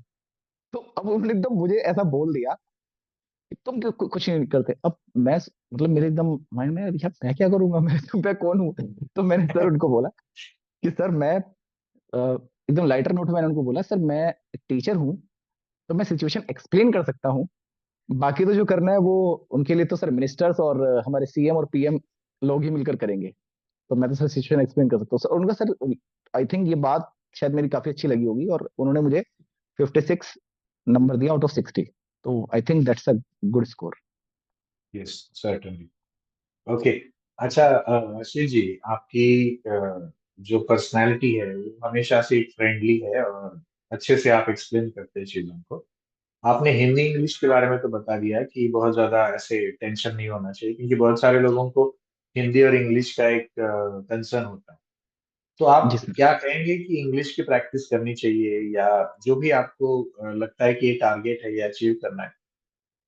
Speaker 2: तो अब उन्होंने एकदम मुझे ऐसा बोल दिया कि तुम क्यों कुछ नहीं करते। अब मैं मतलब मेरे एकदम माइंड में यार मैं क्या करूंगा, मैं कौन हूँ। तो मैंने सर उनको बोला कि सर मैं एकदम लाइटर नोट में मैंने उनको बोला सर मैं एक टीचर हूँ, तो मैं सिचुएशन एक्सप्लेन कर सकता हूँ, बाकी तो जो करना है वो उनके लिए तो सर मिनिस्टर्स और हमारे सीएम और पीएम लोग ही मिलकर करेंगे। तो मैं तो सर सिचुएशन एक्सप्लेन कर सकता हूँ सर। उनका सर आई थिंक ये बात शायद मेरी काफी अच्छी लगी होगी, और उन्होंने मुझे 56 नंबर दिया आउट ऑफ 60। तो I think that's a good score.
Speaker 1: Yes, certainly. Okay. अच्छा, आशीष जी, आपकी जो पर्सनालिटी है वो हमेशा से फ्रेंडली है और अच्छे से आप एक्सप्लेन करते हैं चीजों को। आपने हिंदी इंग्लिश के बारे में तो बता दिया कि बहुत ज्यादा ऐसे टेंशन नहीं होना चाहिए, क्योंकि बहुत सारे लोगों को हिंदी और इंग्लिश का एक कंसर्न होता है। तो
Speaker 2: जी
Speaker 1: आप
Speaker 2: सर।
Speaker 1: क्या कहेंगे कि इंग्लिश की प्रैक्टिस करनी चाहिए, या जो भी आपको लगता है कि ये टारगेट है, ये अचीव करना है,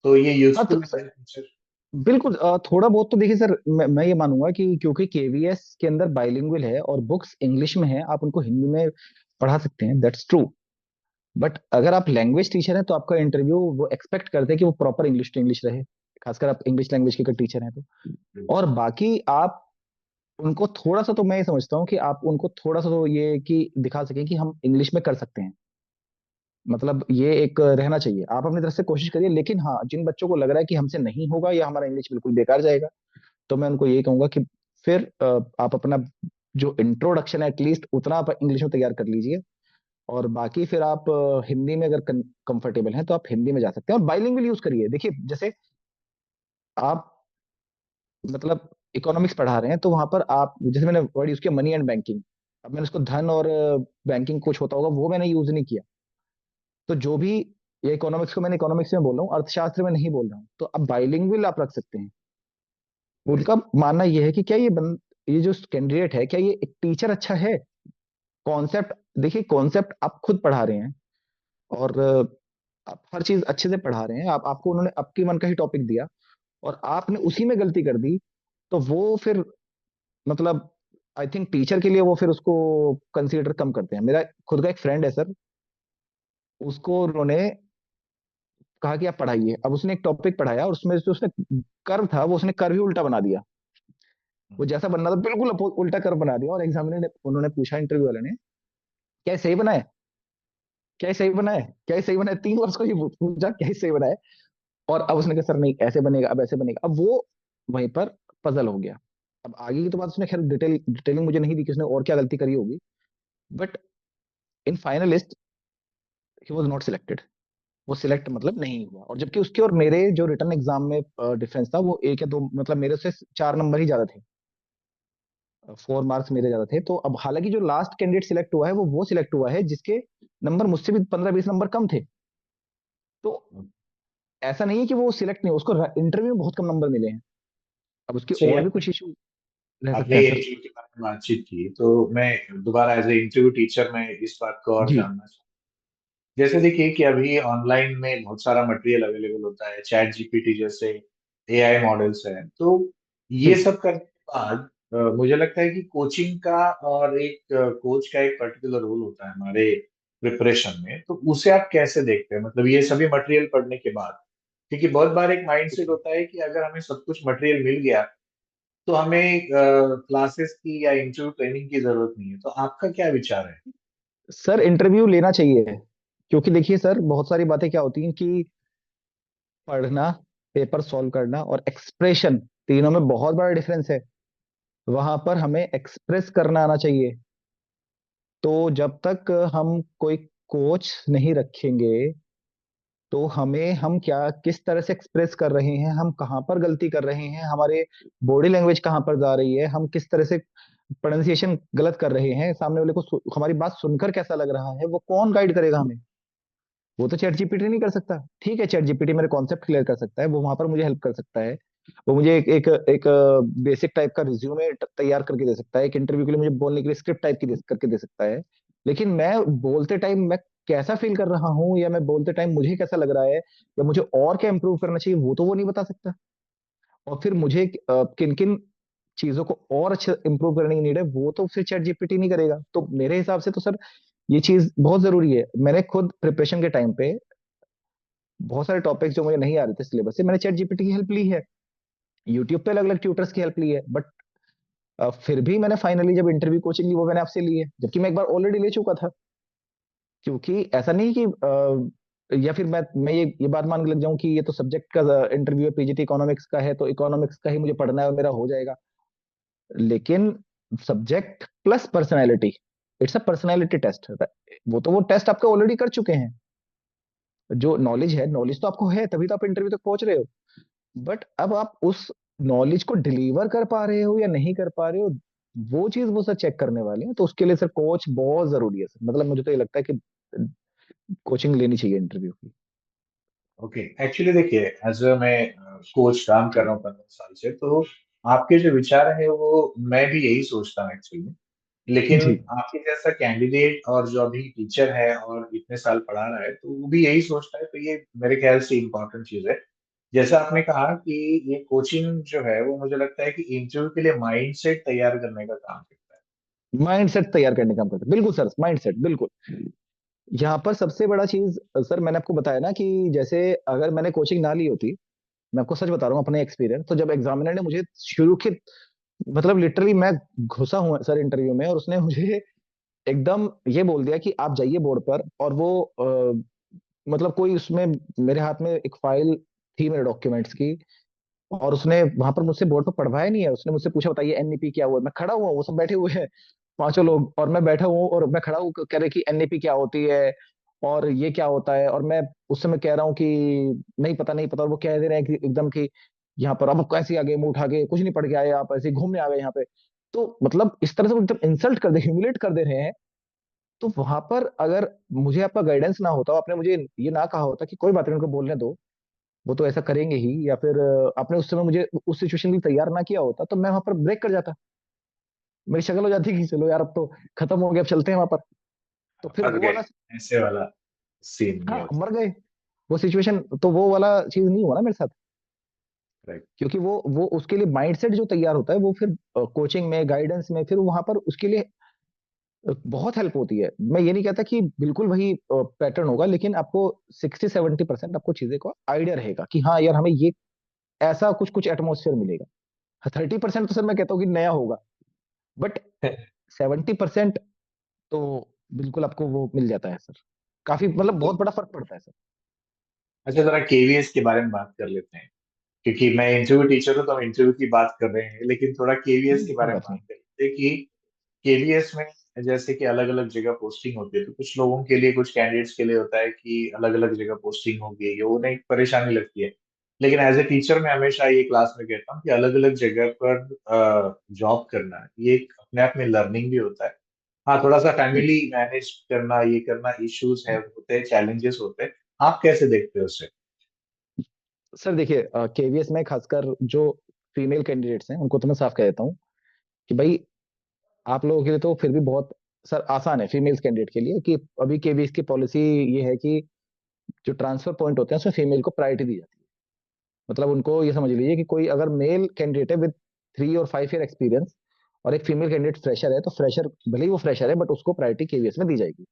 Speaker 1: तो ये
Speaker 2: हाँ तो
Speaker 1: यूजफुल है टीचर?
Speaker 2: बिल्कुल थोड़ा बहुत तो देखिए सर, मैं ये मानूंगा कि क्योंकि केवीएस के अंदर बाइलिंगुअल है और बुक्स इंग्लिश में है, आप उनको हिंदी में पढ़ा सकते हैं, दैट्स ट्रू। बट अगर आप लैंग्वेज टीचर हैं तो आपका इंटरव्यू वो एक्सपेक्ट करते हैं कि वो प्रॉपर इंग्लिश टू इंग्लिश रहे, खासकर आप इंग्लिश लैंग्वेज के टीचर हैं तो। और बाकी आप उनको थोड़ा सा, तो मैं ये समझता हूँ कि आप उनको थोड़ा सा तो ये कि दिखा सकें कि हम इंग्लिश में कर सकते हैं। मतलब ये एक रहना चाहिए, आप अपनी तरफ से कोशिश करिए। लेकिन हाँ जिन बच्चों को लग रहा है कि हमसे नहीं होगा या हमारा इंग्लिश बिल्कुल बेकार जाएगा, तो मैं उनको यही कहूंगा कि फिर आप अपना जो इंट्रोडक्शन है एटलीस्ट उतना आप इंग्लिश में तैयार कर लीजिए। और बाकी फिर आप हिंदी में अगर कंफर्टेबल हैं तो आप हिंदी में जा सकते हैं, और बाइलिंगुअल यूज करिए। देखिए जैसे आप मतलब इकोनॉमिक्स पढ़ा रहे हैं तो वहां पर आप जैसे मैंने वर्ड यूज किया मनी एंड बैंकिंग, अब मैंने उसको धन और बैंकिंग कुछ होता होगा वो मैंने यूज नहीं किया। तो जो भी ये इकोनॉमिक्स को मैंने इकोनॉमिक्स में बोल रहा हूँ, अर्थशास्त्र में नहीं बोल रहा हूँ, तो अब बाइलिंगुअल आप रख सकते हैं। उनका मानना ये है कि क्या ये जो कैंडिडेट है क्या ये एक टीचर अच्छा है। कॉन्सेप्ट देखिए, कॉन्सेप्ट आप खुद पढ़ा रहे हैं, और आप हर चीज अच्छे से पढ़ा रहे हैं, आप आपको उन्होंने आपके मन का ही टॉपिक दिया और आपने उसी में गलती कर दी। तो वो फिर मतलब आई थिंक टीचर के लिए वो फिर उसको कंसीडर कम करते हैं। मेरा खुद का एक फ्रेंड है सर, उसको उन्होंने कहा कि आप पढ़ाइए। अब उसने एक टॉपिक पढ़ाया और उसमें जो उसने कर्व था वो उसने कर्व ही उल्टा बना दिया। वो जैसा बनना था बिल्कुल उल्टा कर्व बना दिया, और एग्जामिनर ने उन्होंने पूछा इंटरव्यू वाले ने क्या ये सही बना है, क्या ये सही बना है, क्या ये सही बना है, 3 बार उसको ये पूछा क्या ये सही बना है। और अब उसने कहा सर नहीं ऐसे बनेगा, अब ऐसे बनेगा। अब वो वहीं पर पजल हो गया। अब आगे की तो बात उसने खैर डिटेलिंग मुझे नहीं दी कि उसने और क्या गलती करी होगी। But in finalist he was not selected. वो सिलेक्ट मतलब नहीं हुआ, और जबकि उसके और मेरे जो रिटर्न एग्जाम में डिफरेंस था वो 1 या 2, मतलब मेरे से 4 नंबर ही ज्यादा थे, 4 मार्क्स मेरे ज्यादा थे। तो अब हालांकि जो लास्ट कैंडिडेट सिलेक्ट हुआ है वो सिलेक्ट हुआ है जिसके नंबर मुझसे भी 15-20 नंबर कम थे। तो ऐसा नहीं है कि वो सिलेक्ट नहीं, उसको इंटरव्यू में बहुत कम नंबर मिले हैं। अब उसके
Speaker 1: चलिए,
Speaker 2: और भी कुछ इशू रह सकते
Speaker 1: आपने
Speaker 2: हैं
Speaker 1: ये
Speaker 2: सर।
Speaker 1: इंटरव्यू के बारे में बातचीत की, तो मैं दोबारा एज ए इंटरव्यू टीचर में इस बात को और
Speaker 2: जी।
Speaker 1: जानना चाहूँ। जैसे देखिए कि अभी ऑनलाइन में बहुत सारा मटेरियल अवेलेबल होता है, चैट जीपीटी जैसे एआई मॉडल्स हैं, तो ये
Speaker 2: जी
Speaker 1: सब करने के बाद मुझे लगता है कि कोचिंग का और एक कोच का एक पर्टिकुलर रोल होता है हमारे प्रिपरेशन में, तो उसे आप कैसे देखते हैं, मतलब ये सभी मटेरियल पढ़ने के बाद? क्योंकि बहुत बार एक माइंडसेट होता है कि अगर हमें सब कुछ मटेरियल मिल गया तो हमें क्लासेस की या इंटरव्यू ट्रेनिंग की जरूरत नहीं है, तो आपका क्या विचार है?
Speaker 2: सर, इंटरव्यू लेना चाहिए, क्योंकि देखिए सर, बहुत सारी बातें क्या होती हैं कि पढ़ना, पेपर सॉल्व करना और एक्सप्रेशन, तीनों में बहुत बड़ा डिफरेंस है। वहां पर हमें एक्सप्रेस करना आना चाहिए। तो जब तक हम कोई कोच नहीं रखेंगे, तो हमें हम क्या किस तरह से एक्सप्रेस कर रहे हैं, हम कहाँ पर गलती कर रहे हैं, हमारे बॉडी लैंग्वेज कहाँ पर जा रही है, हम किस तरह से प्रोनाउंसिएशन गलत कर रहे हैं, सामने वाले को हमारी बात सुनकर कैसा लग रहा है, वो कौन गाइड करेगा हमें? वो तो चैट जीपीटी नहीं कर सकता। ठीक है, चैट जीपीटी मेरे कॉन्सेप्ट क्लियर कर सकता है, वो वहां पर मुझे हेल्प कर सकता है। वो मुझे एक बेसिक टाइप का रिज्यूमे तैयार करके दे सकता है, एक इंटरव्यू के लिए मुझे बोलने के लिए स्क्रिप्ट टाइप की करके दे सकता है। लेकिन मैं बोलते टाइम मैं कैसा फील कर रहा हूँ, या मैं बोलते टाइम मुझे कैसा लग रहा है, या मुझे और क्या इंप्रूव करना चाहिए, वो तो वो नहीं बता सकता। और फिर मुझे किन किन चीजों को और अच्छे इंप्रूव करने की नीड है, वो तो फिर चैट जीपीटी नहीं करेगा। तो मेरे हिसाब से तो सर, ये चीज बहुत जरूरी है। मैंने खुद प्रिपरेशन के टाइम पे बहुत सारे टॉपिक्स जो मुझे नहीं आ रहे थे सिलेबस से, मैंने चैट जीपीटी की हेल्प ली है, यूट्यूब पे अलग अलग ट्यूटर्स की हेल्प ली है। बट फिर भी मैंने फाइनली जब इंटरव्यू कोचिंग ली, वो मैंने आपसे ली है, जबकि मैं एक बार ऑलरेडी ले चुका था। क्योंकि ऐसा नहीं कि या फिर मैं ये बात मान के लग जाऊं कि ये तो सब्जेक्ट का इंटरव्यू है, पीजीटी इकोनॉमिक्स का है, तो इकोनॉमिक्स का ही मुझे पढ़ना है और मेरा हो जाएगा। लेकिन subject plus personality, it's a personality test. वो टेस्ट आपका ऑलरेडी कर चुके हैं। जो नॉलेज है, नॉलेज तो आपको है, तभी तो आप इंटरव्यू तक पहुंच रहे हो। बट अब आप उस नॉलेज को डिलीवर कर पा रहे हो या नहीं कर पा रहे हो, वो चीज वो सर चेक करने वाले हैं। तो उसके लिए सर कोच बहुत जरूरी है सर, मतलब मुझे तो ये लगता है कि कोचिंग लेनी चाहिए इंटरव्यू की।
Speaker 1: ओके, एक्चुअली देखिए, एज अ मैं कोच काम कर रहा हूँ 15 साल से, तो आपके जो विचार है वो मैं भी यही सोचता हूँ एक्चुअली। लेकिन
Speaker 2: जी।
Speaker 1: आपके जैसा कैंडिडेट और जो अभी टीचर है और इतने साल पढ़ा रहा है, तो वो भी यही सोचता है, तो ये मेरे ख्याल से इम्पोर्टेंट चीज है। जैसा आपने कहा कि ये कोचिंग जो है वो मुझे लगता है कि इंटरव्यू के लिए माइंड सेट तैयार करने का काम करता है।
Speaker 2: माइंड सेट तैयार करने का काम करते हैं, बिल्कुल सर, माइंड सेट बिल्कुल। यहाँ पर सबसे बड़ा चीज सर, मैंने आपको बताया ना कि जैसे अगर मैंने कोचिंग ना ली होती, मैं आपको सच बता रहा हूँ अपने एक्सपीरियंस, तो जब एग्जामिनर ने मुझे शुरू के, मतलब लिटरली मैं घुसा हूँ सर इंटरव्यू में, और उसने मुझे एकदम ये बोल दिया कि आप जाइए बोर्ड पर, और वो मतलब कोई उसमें, मेरे हाथ में एक फाइल थी मेरे डॉक्यूमेंट्स की, और उसने वहां पर मुझसे बोर्ड पर पढ़वाया नहीं है। उसने मुझसे पूछा, बताइए एनईपी क्या हुआ है? मैं खड़ा हुआ हूँ, वो सब बैठे हुए हैं, पांचों लोग, और मैं बैठा हूँ, और मैं खड़ा हूँ, कह रहे कि एनईपी क्या होती है और ये क्या होता है, और मैं उस समय कह रहा हूँ कि नहीं पता, नहीं पता, और वो कह दे रहे हैं कि एकदम कि यहाँ पर अब कैसे आ गए, मुंह उठा के कुछ नहीं पढ़ के आए, आप ऐसे ही घूमने आ गए यहाँ पे। तो मतलब इस तरह से वो एकदम इंसल्ट कर दे, ह्यूमिलेट कर दे रहे हैं। तो वहां पर अगर मुझे आपका गाइडेंस ना होता, आपने मुझे ये ना कहा होता कि कोई बात नहीं, उनको बोलने दो, वो तो ऐसा करेंगे ही, या फिर आपने उस समय मुझे उस सिचुएशन के लिए तैयार ना किया होता, तो मैं वहां पर ब्रेक कर जाता। मेरी शक्ल हो जाती कि चलो यार, अब तो खत्म हो गया, अब चलते हैं वहां पर। तो फिर
Speaker 1: फंस
Speaker 2: वो
Speaker 1: गए,
Speaker 2: वाला,
Speaker 1: ऐसे वाला सीन नहीं
Speaker 2: हाँ
Speaker 1: होता।
Speaker 2: मर गए, वो सिचुएशन, तो वो वाला चीज नहीं हुआ ना मेरे साथ।
Speaker 1: राइट।
Speaker 2: क्योंकि वो उसके लिए माइंडसेट जो तैयार होता है, वो फिर कोचिंग में, गाइडेंस में, फिर वहां पर उसके लिए बहुत हेल्प होती है। मैं ये नहीं कहता कि बिल्कुल वही पैटर्न होगा, लेकिन आपको 60-70% आपको चीजें को आइडिया रहेगा कि हाँ यार, हमें ये ऐसा कुछ कुछ एटमोसफेयर मिलेगा। 30% तो सर मैं कहता हूँ कि नया होगा, बट 70% तो बिल्कुल आपको वो मिल जाता है सर। काफी मतलब बहुत बड़ा फर्क पड़ता है सर।
Speaker 1: अच्छा, जरा केवीएस के बारे में बात कर लेते हैं, क्योंकि मैं इंटरव्यू टीचर हूँ तो हम इंटरव्यू की बात कर रहे हैं, लेकिन थोड़ा केवीएस के
Speaker 2: कोई
Speaker 1: बारे में
Speaker 2: बात
Speaker 1: बात
Speaker 2: नहीं।
Speaker 1: कर लेते हैं कि केवीएस में जैसे कि अलग अलग जगह पोस्टिंग होती है, तो कुछ लोगों के लिए, कुछ कैंडिडेट्स के लिए होता है कि अलग अलग जगह पोस्टिंग होगी, ये उन्हें एक परेशानी लगती है। लेकिन एज ए टीचर मैं हमेशा ये क्लास में कहता हूँ कि अलग अलग जगह पर जॉब करना ये एक अपने आप में लर्निंग भी होता है। हाँ, थोड़ा सा फैमिली मैनेज करना, ये करना, इश्यूज है होते हैं, चैलेंजेस होते हैं। आप कैसे देखते हो उससे?
Speaker 2: सर देखिए, केवीएस में खासकर जो फीमेल कैंडिडेट्स हैं उनको तो मैं साफ कह देता हूँ कि भाई, आप लोगों के लिए तो फिर भी बहुत सर आसान है फीमेल्स कैंडिडेट के लिए, कि अभी केवीएस की पॉलिसी ये है कि जो ट्रांसफर पॉइंट होते हैं उसमें फीमेल को प्रायोरिटी दी जाती है। मतलब उनको ये समझ लीजिए कि कोई अगर मेल कैंडिडेट है विद 3 और 5 ईयर एक्सपीरियंस, और एक फीमेल कैंडिडेट फ्रेशर है, तो फ्रेशर भले ही वो फ्रेशर है बट उसको प्रायोरिटी केवीएस में दी जाएगी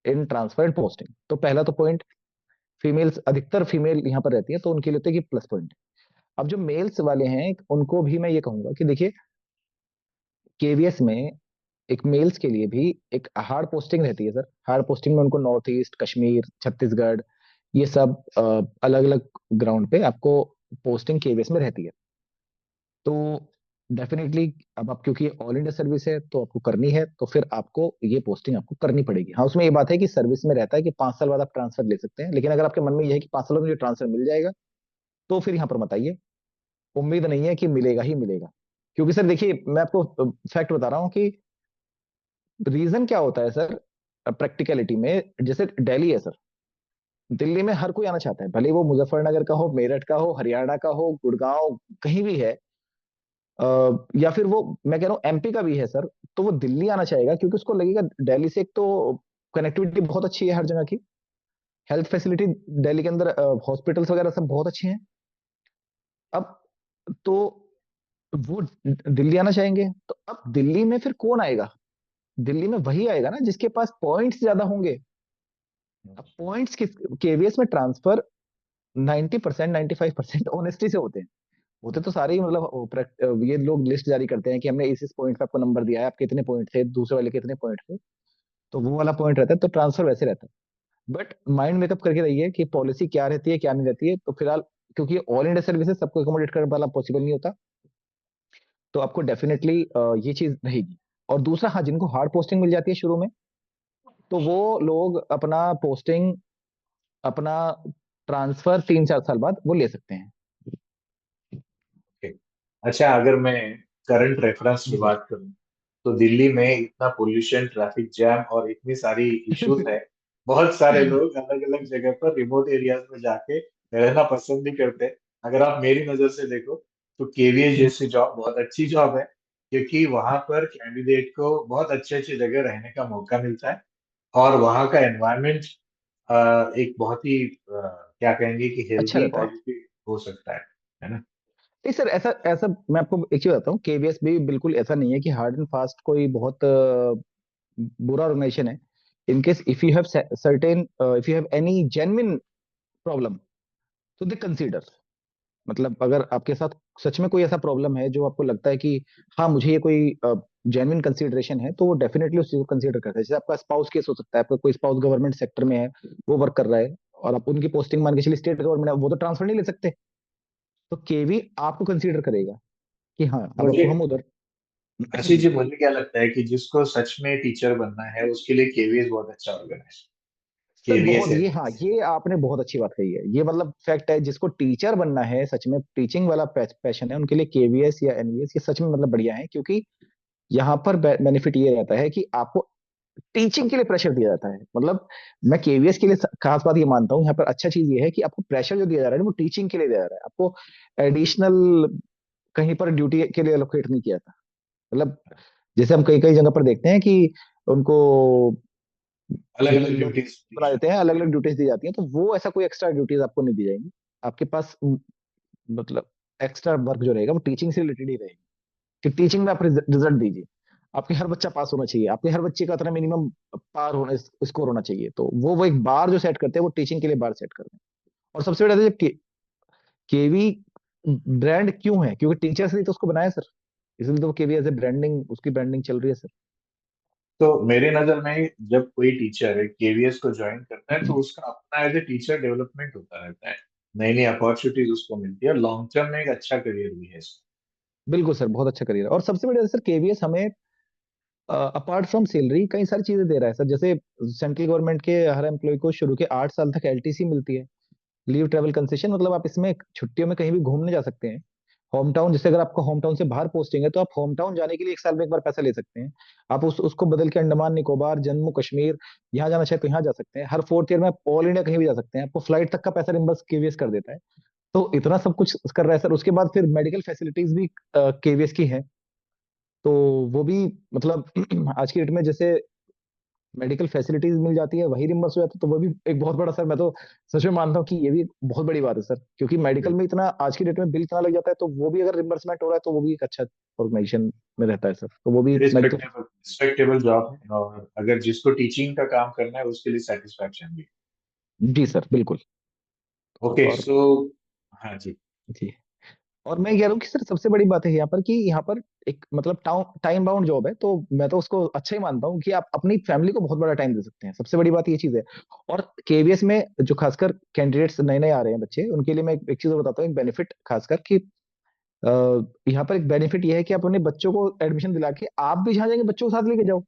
Speaker 2: इन ट्रांसफर एंड पोस्टिंग। तो पहला तो पॉइंट, फीमेल्स अधिकतर फीमेल यहाँ पर रहती है तो उनके लिए तो ये प्लस पॉइंट है। अब जो मेल्स वाले हैं उनको भी मैं ये कहूंगा कि देखिए, केवीएस में एक मेल्स के लिए भी एक हार्ड पोस्टिंग रहती है सर। हार्ड पोस्टिंग में उनको नॉर्थ ईस्ट, कश्मीर, छत्तीसगढ़, ये सब अलग अलग ग्राउंड पे आपको पोस्टिंग केवीएस में रहती है। तो डेफिनेटली, अब आप क्योंकि ऑल इंडिया सर्विस है तो आपको करनी है, तो फिर आपको ये पोस्टिंग आपको करनी पड़ेगी। हाँ, उसमें ये बात है कि सर्विस में रहता है कि 5 साल बाद आप ट्रांसफर ले सकते हैं, लेकिन अगर आपके मन में यह है कि 5 साल में मुझे ट्रांसफर मिल जाएगा, तो फिर यहाँ पर मत आइए। उम्मीद नहीं है कि मिलेगा ही मिलेगा। क्योंकि सर देखिए, मैं आपको फैक्ट बता रहा हूँ कि रीजन क्या होता है सर, प्रैक्टिकलिटी में। जैसे दिल्ली है सर, दिल्ली में हर कोई आना चाहता है, भले वो मुजफ्फरनगर का हो, मेरठ का हो, हरियाणा का हो, गुड़गांव, कहीं भी है। या फिर वो, मैं कह रहा हूँ एमपी का भी है सर, तो वो दिल्ली आना चाहेगा क्योंकि उसको लगेगा दिल्ली से एक तो कनेक्टिविटी बहुत अच्छी है हर जगह की, हेल्थ फैसिलिटी दिल्ली के अंदर, हॉस्पिटल्स वगैरह सब बहुत अच्छे हैं। अब तो वो दिल्ली आना चाहेंगे, तो अब दिल्ली में फिर कौन आएगा? दिल्ली में वही आएगा ना जिसके पास पॉइंट्स ज्यादा होंगे। अब पॉइंट्स किस, केवीएस में ट्रांसफर 90%, 95% ऑनेस्टी से होते हैं। होते तो सारे ही, मतलब ये लोग लिस्ट जारी करते हैं कि हमने इस पॉइंट पे आपको नंबर दिया है, आपके इतने पॉइंट थे, दूसरे वाले के इतने पॉइंट थे, तो वो वाला पॉइंट रहता है, तो ट्रांसफर वैसे रहता है। बट माइंड मेकअप करके रहिए कि पॉलिसी क्या रहती है क्या नहीं रहती है। तो फिलहाल, क्योंकि ऑल इंडिया सर्विसेज सबको अकोमोडेट करने वाला पॉसिबल नहीं होता, तो आपको डेफिनेटली ये चीज रहेगी। और दूसरा, हाँ, जिनको हार्ड पोस्टिंग मिल जाती है शुरू में, तो वो लोग अपना पोस्टिंग, अपना ट्रांसफर 3-4 साल बाद वो ले सकते हैं।
Speaker 1: ओके। अच्छा, अगर मैं करंट रेफरेंस
Speaker 2: जी
Speaker 1: की
Speaker 2: सर।
Speaker 1: बात करूं तो दिल्ली में इतना पोल्यूशन, ट्रैफिक जैम और इतनी सारी इश्यूज है। बहुत सारे लोग अलग अलग जगह पर रिमोट एरियाज में जाके रहना पसंद नहीं करते। अगर आप मेरी नजर से देखो तो केवीए जैसी जॉब बहुत अच्छी जॉब है, क्योंकि वहां पर कैंडिडेट को बहुत अच्छे अच्छे जगह रहने का मौका मिलता है। और वहाँ का एनवायरनमेंट एक बहुत ही क्या कहेंगे कि
Speaker 2: अच्छा
Speaker 1: हेल्दी
Speaker 2: रहता है।
Speaker 1: पॉजिटिव हो सकता है ना?
Speaker 2: नहीं सर, ऐसा ऐसा मैं आपको एक चीज बताता हूँ, केवीएस भी बिल्कुल ऐसा नहीं है कि हार्ड एंड फास्ट कोई बहुत बुरा ऑर्गेनाइजेशन है। In case if you have certain, if you have any genuine problem, तो दे कंसीडर। मतलब अगर आपके साथ सच में कोई ऐसा प्रॉब्लम है जो आपको लगता है कि हाँ, मुझे ये कोई जेन्युइन कंसीडरेशन है, तो वो डेफिनेटली उस चीज को कंसीडर करता है। जैसे आपका स्पाउस केस हो सकता है, आपका कोई स्पाउस गवर्नमेंट सेक्टर में है, वो वर्क कर रहा है, और आप उनकी पोस्टिंग मान के चलिए स्टेट गवर्नमेंट है, वो तो ट्रांसफर नहीं ले सकते, तो केवी आपको कंसीडर करेगा कि हाँ, अब
Speaker 1: मुझे
Speaker 2: आपको हम उधर।
Speaker 1: आशीष जी, मुझे क्या लगता है कि जिसको सच में टीचर बनना है उसके लिए केवीएस बहुत अच्छा ऑर्गेनाइजेशन।
Speaker 2: सर
Speaker 1: केवीएस
Speaker 2: बहुत,
Speaker 1: है।
Speaker 2: ये हाँ, ये आपने बहुत अच्छी बात कही है। ये मतलब फैक्ट है, जिसको टीचर बनना है, सच में टीचिंग वाला पैशन है, उनके लिए केवीएस या एनवीएस ये सच में मतलब बढ़िया है। क्योंकि यहाँ पर बेनिफिट ये रहता है कि आपको टीचिंग के लिए प्रेशर दिया जाता है। मतलब मैं केवीएस के लिए खास बात ये मानता हूँ यहाँ पर, अच्छा चीज ये है कि आपको प्रेशर जो दिया जा रहा है वो टीचिंग के लिए दिया जा रहा है। आपको एडिशनल कहीं पर ड्यूटी के लिए एलोकेट नहीं किया था। मतलब जैसे हम कई कई जगह पर देखते हैं कि उनको
Speaker 1: अलग अलग
Speaker 2: फील्ड
Speaker 1: ड्यूटीज।
Speaker 2: बना देते हैं, अलग अलग ड्यूटीज दी जाती हैं, तो वो ऐसा कोई एक्स्ट्रा ड्यूटीज आपको नहीं दी जाएंगी। आपके पास मतलब एक्स्ट्रा वर्क जो रहेगा वो टीचिंग से रिलेटेड ही रहेगी, कि टीचिंग में आप रिजल्ट दीजिए। आपके हर बच्चा पास होना चाहिए, आपके हर बच्चे का इतना मिनिमम पार होना, स्कोर होना चाहिए। तो वो एक बार जो सेट करते हैं वो टीचिंग के लिए बार सेट करते हैं। और सबसे बड़ा जब केवी ब्रांड क्यों है, क्योंकि टीचर्स ने तो उसको बनाया सर, इसलिए तो वो केवी एज ए ब्रांडिंग, उसकी ब्रांडिंग चल रही है
Speaker 1: तो मेरे नजर में जब कोई टीचर केवीएस को ज्वाइन करता है तो
Speaker 2: सर।
Speaker 1: उसका अपना एज ए टीचर डेवलपमेंट होता रहता है। नई नई अपॉर्चुनिटीज उसको मिलती है, लॉन्ग टर्म में एक अच्छा करियर भी है इसका।
Speaker 2: बिल्कुल सर, बहुत अच्छा करियर है। और सबसे बड़ी सर, केवीएस हमें अपार्ट फ्रॉम सैलरी कई सारी चीजें दे रहा है सर। जैसे सेंट्रल गवर्नमेंट के हर एम्प्लॉय को शुरू के 8 साल तक एलटीसी मिलती है, लीव ट्रेवल कंसेशन। मतलब आप इसमें छुट्टियों में कहीं भी घूमने जा सकते हैं। होम टाउन, जैसे अगर आपका होम टाउन से बाहर पोस्टिंग है, तो आप होम टाउन जाने के लिए 1 साल में एक बार पैसा ले सकते हैं। आप उसको बदल के अंडमान निकोबार, जम्मू कश्मीर, यहाँ जाना चाहे तो यहाँ जा सकते हैं। हर 4th ईयर में आप ऑल इंडिया कहीं भी जा सकते हैं, आपको फ्लाइट तक का पैसा रिम्बर्स केवीएस कर देता है। तो इतना सब कुछ कर रहा है सर। उसके बाद फिर मेडिकल फैसिलिटीज भी केवीएस की है। तो वो भी मतलब आज की डेट में जैसे मेडिकल फैसिलिटीज मिल जाती है, वही रिम्बर्स हो जाता है, तो वो भी एक बहुत बड़ा सर, मैं तो सच में मानता हूँ कि ये भी एक बहुत बड़ी बात है सर, क्योंकि मेडिकल में इतना आज की डेट में बिल इतना लग जाता है, तो वो भी अगर रिम्बर्समेंट हो रहा है तो वो भी एक अच्छा ऑर्गेनाइजेशन में रहता है सर, तो वो भी मैं तो।
Speaker 1: रिस्पेक्टेबल रिस्पेक्टेबल जॉब है, और अगर जिसको टीचिंग का काम करना है उसके लिए सेटिस्फैक्शन भी।
Speaker 2: जी सर बिल्कुल।
Speaker 1: ओके
Speaker 2: और
Speaker 1: सो, हाँ जी।
Speaker 2: जी, और मैं कह रहा हूँ कि सर सबसे बड़ी बात है यहाँ पर कि यहाँ पर एक मतलब टाइम बाउंड जॉब है, तो मैं तो उसको अच्छा ही मानता हूँ कि आप अपनी फैमिली को बहुत बड़ा टाइम दे सकते हैं, सबसे बड़ी बात ये चीज है। और केवीएस में जो खासकर कैंडिडेट्स नए नए आ रहे हैं बच्चे, उनके लिए मैं एक चीज और बताता हूँ, एक बेनिफिट खासकर कि अ, यहाँ पर एक बेनिफिट ये है कि आप अपने बच्चों को एडमिशन दिला के आप भी जहाँ जाएंगे बच्चों को साथ लेके जाओ,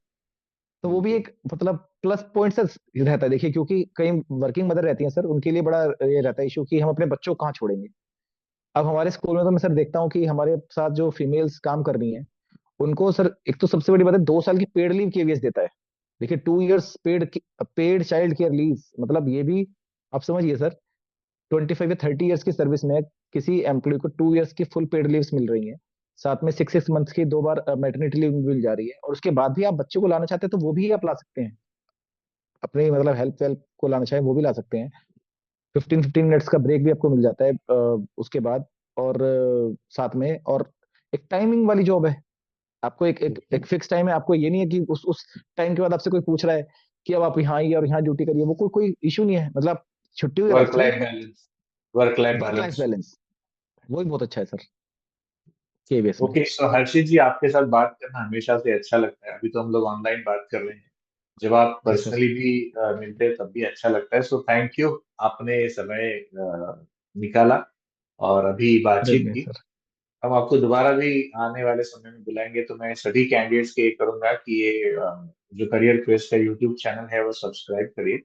Speaker 2: तो वो भी
Speaker 1: जी।
Speaker 2: एक मतलब प्लस पॉइंट से रहता है। देखिए क्योंकि कई वर्किंग मदर रहती हैं सर, उनके लिए बड़ा ये रहता है इशू कि हम अपने बच्चों को कहाँ छोड़ेंगे। अब हमारे स्कूल में तो मैं सर देखता हूँ कि हमारे साथ जो फीमेल्स काम कर रही हैं, उनको सर एक तो सबसे बड़ी बात है 2 साल की पेड लीव केवीएस देता है। देखिए 2 years paid child care leave, मतलब ये भी आप समझिए सर, 25 या 30 इयर्स की सर्विस में किसी एम्प्लॉय को 2 इयर्स की फुल पेड लीव्स मिल रही हैं, साथ में 6 6 मंथ्स की 2 बार मैटरनिटी लीव मिल जा रही है, और उसके बाद भी आप बच्चों को लाना चाहते हैं तो वो भी आप ला सकते हैं, अपने मतलब हेल्प वेल्प को लाना चाहें वो भी ला सकते हैं। 15 15 मिनट्स का ब्रेक भी आपको मिल जाता है उसके बाद। और साथ में और एक टाइमिंग वाली जॉब है, आपको एक फिक्स टाइम है, आपको ये नहीं है कि उस टाइम के बाद आपसे कोई पूछ रहा है कि अब आप यहाँ आइए और यहाँ ड्यूटी करिए, वो कोई कोई इशू नहीं है, मतलब छुट्टी हुई और
Speaker 1: वर्क
Speaker 2: अच्छी।
Speaker 1: Life balance, work life
Speaker 2: work life
Speaker 1: balance.
Speaker 2: Balance वो भी बहुत अच्छा है सर केवीएस में।
Speaker 1: ओके सो हर्षित जी, आपके साथ बात करना हमेशा से अच्छा लगता है। अभी तो हम लोग ऑनलाइन बात कर रहे हैं, जब आप
Speaker 2: जी सर।
Speaker 1: पर्सनली भी मिलते हैं तब भी अच्छा लगता है। सो थैंक यू, आपने समय निकाला और अभी
Speaker 2: अरे
Speaker 1: बातचीत
Speaker 2: नहीं
Speaker 1: की।
Speaker 2: सर।
Speaker 1: हम आपको दोबारा भी आने वाले समय में बुलाएंगे, तो मैं सभी कैंडिडेट्स के ये करूंगा कि ये जो करियर क्वेस्ट का यूट्यूब चैनल है वो सब्सक्राइब करिए,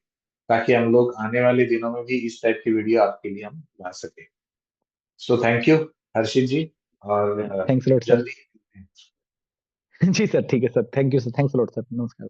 Speaker 1: ताकि हम लोग आने वाले दिनों में भी इस टाइप की वीडियो आपके लिए हम ला सके। सो थैंक यू हर्षित जी, और
Speaker 2: थैंक्स लॉट सर।
Speaker 1: जल्दी।
Speaker 2: जी सर ठीक है sir, thank you sir, thanks lot sir, नमस्कार।